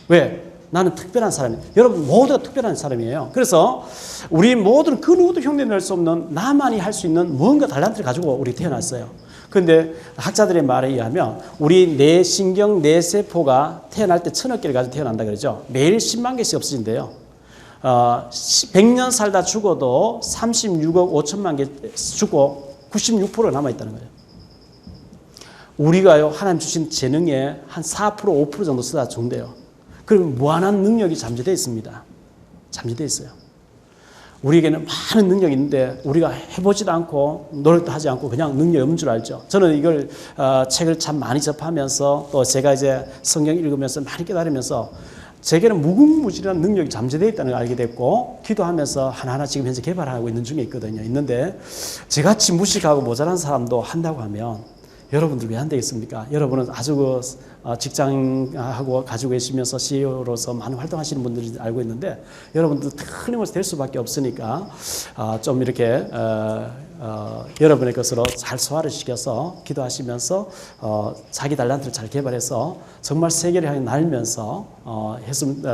왜? 나는 특별한 사람이에요. 여러분 모두가 특별한 사람이에요. 그래서 우리 모두는 그 누구도 흉내낼 수 없는 나만이 할 수 있는 무언가 달란트를 가지고 우리 태어났어요. 그런데 학자들의 말에 의하면 우리 뇌신경, 뇌세포가 태어날 때 1000억 개를 가지고 태어난다 그러죠. 매일 10만 개씩 없어진대요. 100년 살다 죽어도 36억 5천만 개 죽고 96%가 남아있다는 거예요. 우리가요 하나님 주신 재능의 한 4% 5% 정도 쓰다 죽는데요. 그러면 무한한 능력이 잠재되어 있습니다. 잠재되어 있어요. 우리에게는 많은 능력이 있는데 우리가 해보지도 않고 노력도 하지 않고 그냥 능력이 없는 줄 알죠. 저는 이걸 책을 참 많이 접하면서 또 제가 이제 성경 읽으면서 많이 깨달으면서 제게는 무궁무진한 능력이 잠재되어 있다는 걸 알게 됐고 기도하면서 하나하나 지금 현재 개발하고 있는 중에 있거든요. 있는데 저같이 무식하고 모자란 사람도 한다고 하면 여러분들 왜 안 되겠습니까? 여러분은 아주 직장하고 가지고 계시면서 CEO로서 많은 활동하시는 분들이 알고 있는데 여러분들 틀림없이 될 수밖에 없으니까 좀 이렇게 여러분의 것으로 잘 소화를 시켜서 기도하시면서 자기 달란트를 잘 개발해서 정말 세계를 향해 날면서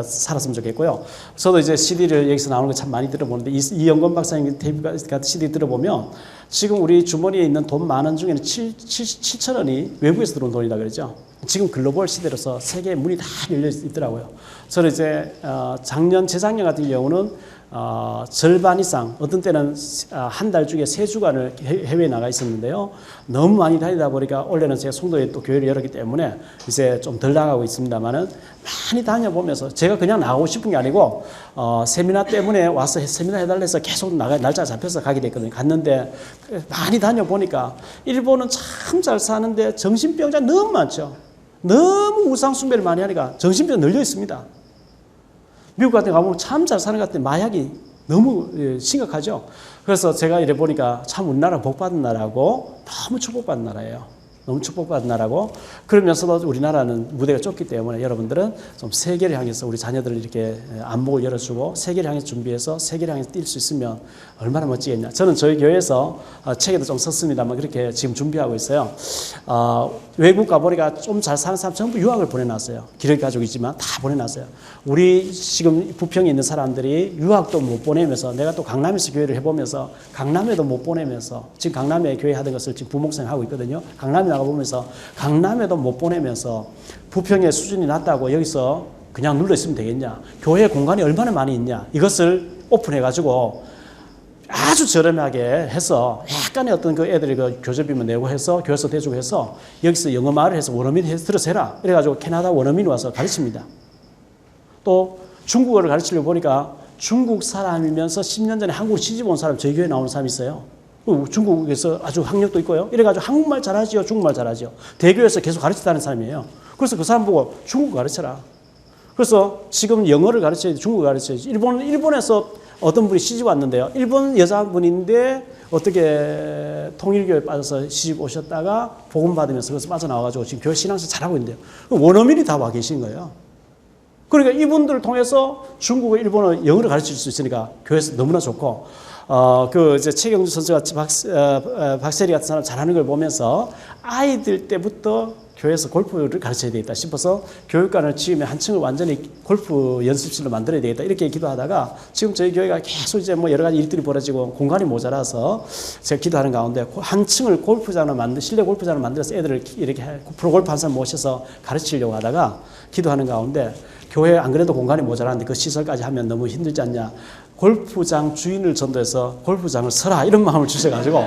살았으면 좋겠고요. 저도 이제 CD를 여기서 나오는 거 참 많이 들어보는데 이영건 박사님 테이프 같은 CD 들어보면 지금 우리 주머니에 있는 돈 만 원 중에는 7천 원이 외국에서 들어온 돈이다 그러죠. 지금 글로벌 시대로서 세계의 문이 다 열려 있더라고요. 저는 이제 재작년 같은 경우는 절반 이상, 어떤 때는 한 달 중에 3주간을 해외에 나가 있었는데요. 너무 많이 다니다 보니까 원래는 제가 송도에 또 교회를 열었기 때문에 이제 좀 덜 나가고 있습니다만은 많이 다녀보면서 제가 그냥 나가고 싶은 게 아니고 세미나 때문에 와서 세미나 해달라 해서 계속 날짜가 잡혀서 가게 됐거든요. 갔는데 많이 다녀보니까 일본은 참 잘 사는데 정신병자 너무 많죠. 너무 우상 숭배를 많이 하니까 정신병 늘려 있습니다. 미국 같은 데 가보면 참 잘 사는 것 같은데 마약이 너무 심각하죠. 그래서 제가 이래 보니까 참 우리나라 복받은 나라고 너무 축복받은 나라예요. 너무 축복받은 나라고, 그러면서도 우리나라는 무대가 좁기 때문에 여러분들은 좀 세계를 향해서 우리 자녀들을 이렇게 안목을 열어주고 세계를 향해서 준비해서 세계를 향해서 뛸 수 있으면 얼마나 멋지겠냐. 저는 저희 교회에서 책에도 좀 썼습니다만 그렇게 지금 준비하고 있어요. 외국 가보니까 좀 잘 사는 사람 전부 유학을 보내놨어요. 기력 가족이지만 다 보내놨어요. 우리 지금 부평에 있는 사람들이 유학도 못 보내면서, 내가 또 강남에서 교회를 해보면서 강남에도 못 보내면서, 지금 강남에 교회 하던 것을 지금 부목생 하고 있거든요. 강남에 나가보면서 강남에도 못 보내면서 부평의 수준이 낮다고 여기서 그냥 눌러 있으면 되겠냐. 교회 공간이 얼마나 많이 있냐. 이것을 오픈해가지고 아주 저렴하게 해서 약간의 어떤 그 애들이 그 교재비만 내고 해서 교회에서 대주고 해서 여기서 영어 말을 해서 원어민 해서 들어서 해라. 이래가지고 캐나다 원어민이 와서 가르칩니다. 또 중국어를 가르치려고 보니까 중국 사람이면서 10년 전에 한국 시집 온 사람, 저희 교회에 나오는 사람이 있어요. 중국에서 아주 학력도 있고요. 이래가지고 한국말 잘하지요, 중국말 잘하지요. 대교에서 계속 가르치다는 사람이에요. 그래서 그 사람 보고 중국어 가르쳐라. 그래서 지금 영어를 가르쳐야지, 중국어 가르쳐야지. 일본에서 어떤 분이 시집 왔는데요. 일본 여자분인데 어떻게 통일교에 빠져서 시집 오셨다가 복음 받으면서 그래서 빠져나와가지고 지금 교회 신앙생활 잘하고 있는데요. 원어민이 다 와 계신 거예요. 그러니까 이분들을 통해서 중국어, 일본어, 영어를 가르칠 수 있으니까 교회에서 너무나 좋고, 이제 최경주 선수가 박세리 같은 사람 잘하는 걸 보면서 아이들 때부터 교회에서 골프를 가르쳐야 되겠다 싶어서 교육관을 지으면 한 층을 완전히 골프 연습실로 만들어야 되겠다 이렇게 기도하다가 지금 저희 교회가 계속 이제 뭐 여러 가지 일들이 벌어지고 공간이 모자라서 제가 기도하는 가운데 한 층을 실내 골프장을 만들어서 애들을 이렇게 프로골프 한 사람 모셔서 가르치려고 하다가 기도하는 가운데 교회 안 그래도 공간이 모자라는데 그 시설까지 하면 너무 힘들지 않냐. 골프장 주인을 전도해서 골프장을 서라 이런 마음을 주셔가지고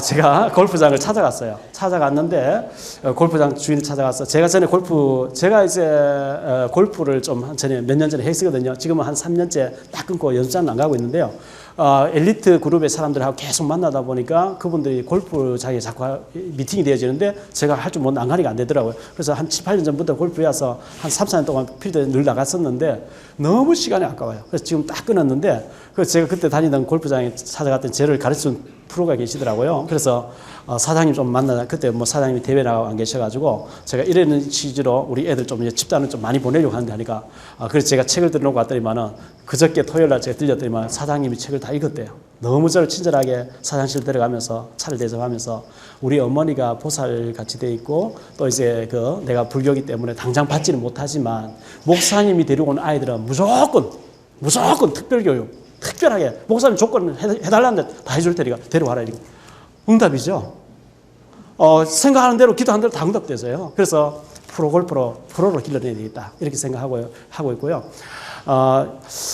제가 골프장을 찾아갔어요. 찾아갔는데 골프장 주인을 찾아가서 제가 이제 골프를 좀 전에 몇 년 전에 했었거든요. 지금은 한 3년째 딱 끊고 연습장은 안 가고 있는데요. 엘리트 그룹의 사람들하고 계속 만나다 보니까 그분들이 골프장에 자꾸 미팅이 되어지는데 제가 할 줄 모르는 안 가니까 안 되더라고요. 그래서 한 7, 8년 전부터 골프에 와서 한 3, 4년 동안 필드에 늘 나갔었는데 너무 시간이 아까워요. 그래서 지금 딱 끊었는데 제가 그때 다니던 골프장에 찾아갔더니 저를 가르치는 프로가 계시더라고요. 그래서 사장님 좀 만나다 그때 뭐 사장님이 대회 나가고 안 계셔가지고 제가 이런 취지로 우리 애들 좀 이제 집단을 좀 많이 보내려고 하는데 하니까 그래서 제가 책을 들어놓고 왔더니만은 그저께 토요일 날 제가 들렸더니만 사장님이 책을 다 읽었대요. 너무 저를 친절하게 사장실 들어가면서 차를 대접하면서 우리 어머니가 보살같이 돼 있고 또 이제 내가 불교이기 때문에 당장 받지는 못하지만 목사님이 데리고 온 아이들은 무조건 특별교육 특별하게 목사님 조건 해달라는데 다 해줄 테니까 데려와라 이렇게 응답이죠. 생각하는 대로 기도하는 대로 다 응답돼서요. 그래서 프로로 길러내야 되겠다 이렇게 하고 있고요.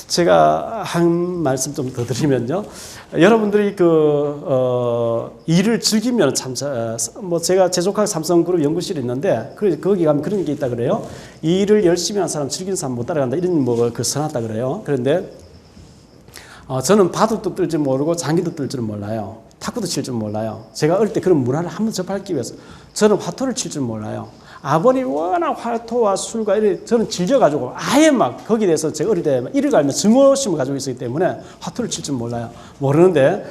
제가 한 말씀 좀 더 드리면요. 여러분들이 일을 즐기면 제가 제조학 삼성그룹 연구실이 있는데 거기 가면 그런 게 있다 그래요. 일을 열심히 하는 사람 즐기는 사람 못 따라간다 이런 써놨다 그래요. 그런데 저는 바둑도 뜰 줄 모르고 장기도 뜰 줄 몰라요. 탁구도 칠 줄 몰라요. 제가 어릴 때 그런 문화를 한번 접하기 위해서 저는 화토를 칠 줄 몰라요. 아버님이 워낙 화토와 술과 이래 저는 질려가지고 아예 막 거기에 대해서 제가 어릴 때 이를 갈면 증오심을 가지고 있었기 때문에 화토를 칠 줄 몰라요. 모르는데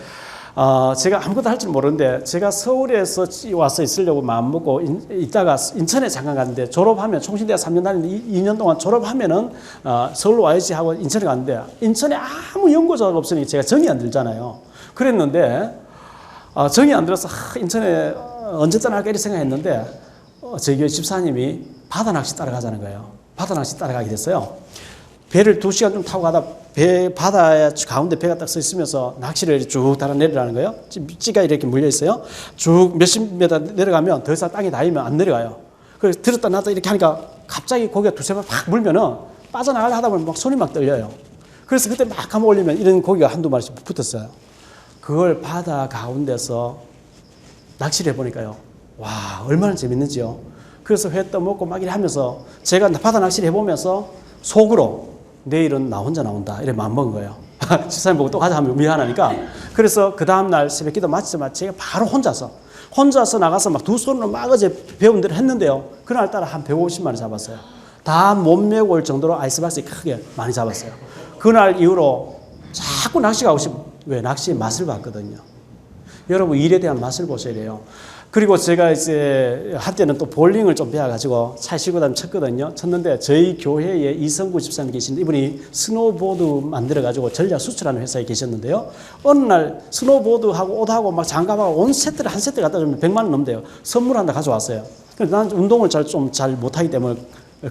제가 아무것도 할 줄 모르는데 제가 서울에서 와서 있으려고 마음먹고 있다가 인천에 잠깐 갔는데 졸업하면 총신대학 3년 다니는데 2년 동안 졸업하면은 서울로 와야지 하고 인천에 갔는데 인천에 아무 연구자가 없으니 제가 정이 안 들잖아요. 그랬는데 정이 안 들어서 인천에 언제 떠날까 이렇게 생각했는데 저희 교회 집사님이 바다 낚시 따라가자는 거예요. 바다 낚시 따라가게 됐어요. 배를 2시간 좀 타고 가다 바다 가운데 배가 딱 서 있으면서 낚시를 쭉 따라 내려가는 거예요. 찌가 이렇게 물려 있어요. 쭉 몇십 미터 내려가면 더 이상 땅에 닿으면 안 내려가요. 그래서 들었다 놨다 이렇게 하니까 갑자기 고기가 두세 번 팍 물면은 빠져나가려 하다 보면 막 손이 막 떨려요. 그래서 그때 막 한번 올리면 이런 고기가 한두 마리씩 붙었어요. 그걸 바다 가운데서 낚시를 해보니까요. 와, 얼마나 재밌는지요. 그래서 회 떠먹고 막 이래 하면서 제가 바다 낚시를 해보면서 속으로 내일은 나 혼자 나온다. 이래 마음먹은 거예요. 집사님 보고 또 가자 하면 미안하니까. 그래서 그 다음날 새벽 기도 마치자마자 제가 바로 혼자서 나가서 막 두 손으로 막 어제 배운 대로 했는데요. 그날따라 한 150마리 잡았어요. 다 못 메고 올 정도로 아이스박스에 크게 많이 잡았어요. 그날 이후로 자꾸 낚시 가고 왜 낚시의 맛을 봤거든요. 여러분 일에 대한 맛을 보셔야 돼요. 그리고 제가 이제 한때는 또 볼링을 좀 배워가지고 차에 싣고 다니면 쳤거든요. 쳤는데 저희 교회에 이성구 집사님 계신데 이분이 스노보드 만들어가지고 전략 수출하는 회사에 계셨는데요. 어느 날 스노보드하고 옷하고 막 장갑하고 온 세트를 한 세트 갖다 주면 100만 원 넘대요. 선물 하나 가져왔어요. 근데 난 운동을 잘 못하기 때문에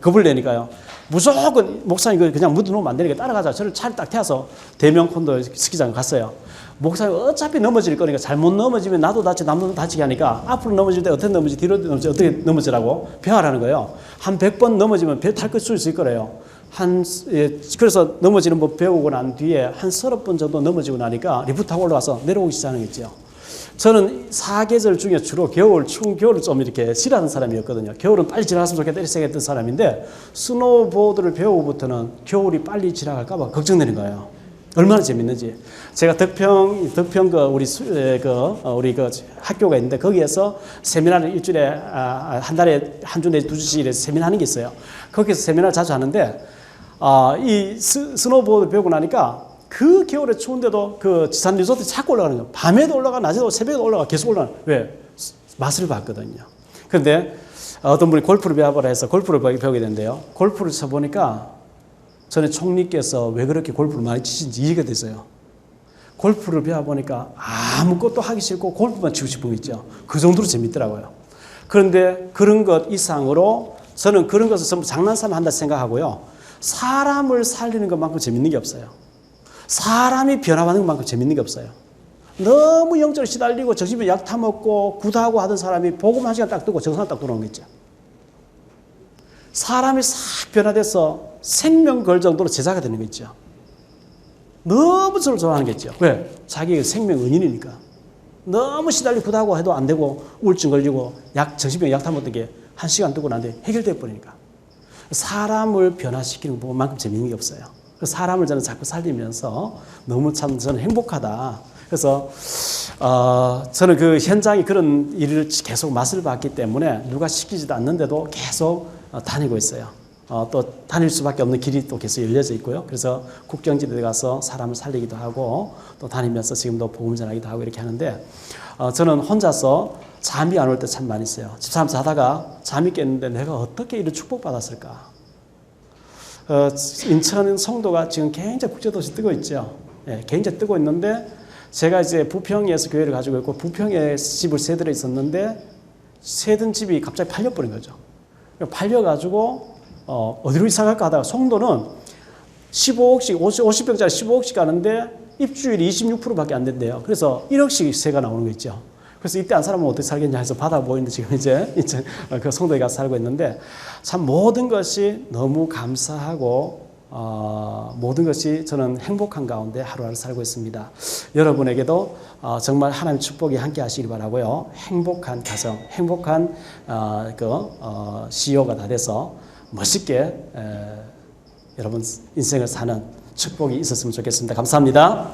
겁을 내니까요. 무조건 목사님 그냥 묻어놓으면 안 되니까 따라가자. 저를 차를 딱 태워서 대명 콘도 스키장 갔어요. 목사님 어차피 넘어질 거니까 잘못 넘어지면 나도 다치 남도 다치게 하니까 앞으로 넘어질 때 어떻게 넘어지 뒤로 넘어지 어떻게 넘어지라고 배워라는 거예요. 한 100번 넘어지면 배 탈 거 수 있을 거래요. 그래서 넘어지는 법 배우고 난 뒤에 한 30번 정도 넘어지고 나니까 리프트 타고 올라가서 내려오기 시작하는 거죠. 저는 사계절 중에 주로 추운 겨울을 좀 이렇게 싫어하는 사람이었거든요. 겨울은 빨리 지나갔으면 좋겠다 이렇게 생각했던 사람인데 스노보드를 배우고부터는 겨울이 빨리 지나갈까 봐 걱정되는 거예요. 얼마나 재밌는지. 제가 덕평 우리 학교가 있는데 거기에서 세미나를 일주일에 한 달에 한 주 내지 두 주씩 세미나 하는 게 있어요. 거기서 세미나 자주 하는데 이 스노보드 배우고 나니까 그 겨울에 추운데도 그 지산 리조트 자꾸 올라가는 거예요. 밤에도 올라가, 낮에도 새벽에도 올라가, 계속 올라가. 왜? 맛을 봤거든요. 그런데 어떤 분이 골프를 배워보라 해서 골프를 배우게 된대요. 골프를 쳐보니까 전에 총리께서 왜 그렇게 골프를 많이 치신지 이해가 됐어요. 골프를 배워보니까 아무것도 하기 싫고 골프만 치고 싶은 거 있죠. 그 정도로 재밌더라고요. 그런데 그런 것 이상으로 저는 그런 것을 전부 장난삼아 한다 생각하고요. 사람을 살리는 것만큼 재밌는 게 없어요. 사람이 변화하는 것만큼 재밌는 게 없어요. 너무 영적으로 시달리고 정신병 약 타먹고 구타하고 하던 사람이 복음 한 시간 딱 듣고 정상 딱 들어오는 거 있죠. 사람이 싹 변화돼서 생명 걸 정도로 제자가 되는 거 있죠. 너무 저를 좋아하는 게 있죠. 왜? 자기가 생명 은인이니까. 너무 시달리고 구타하고 해도 안 되고 우울증 걸리고 정신병 약 타먹던 게 한 시간 듣고 난 뒤에 해결돼 버리니까. 사람을 변화시키는 것만큼 재밌는 게 없어요. 사람을 저는 자꾸 살리면서 너무 참 저는 행복하다. 그래서 저는 그 현장에 그런 일을 계속 맛을 봤기 때문에 누가 시키지도 않는데도 계속 다니고 있어요. 또 다닐 수밖에 없는 길이 또 계속 열려져 있고요. 그래서 국경지대에 가서 사람을 살리기도 하고 또 다니면서 지금도 복음 전하기도 하고 이렇게 하는데 저는 혼자서 잠이 안 올 때 참 많이 있어요. 집사람 자다가 잠이 깼는데 내가 어떻게 이런 축복받았을까? 인천 송도가 지금 굉장히 국제도시 뜨고 있죠. 예, 굉장히 뜨고 있는데 제가 이제 부평에서 교회를 가지고 있고 부평에 집을 세들어 있었는데 세든 집이 갑자기 팔려버린 거죠. 팔려가지고 어디로 이사 갈까 하다가 송도는 15억씩 50평짜리 15억씩 가는데 입주율이 26%밖에 안 된대요. 그래서 1억씩 세가 나오는 거 있죠. 그래서 이때 안 살면 어떻게 살겠냐 해서 받아 보이는데 지금 이제 그 송도에 가서 살고 있는데 참 모든 것이 너무 감사하고 모든 것이 저는 행복한 가운데 하루하루 살고 있습니다. 여러분에게도 정말 하나님의 축복이 함께 하시길 바라고요. 행복한 가정, 행복한 CEO가 다 돼서 멋있게 여러분 인생을 사는 축복이 있었으면 좋겠습니다. 감사합니다.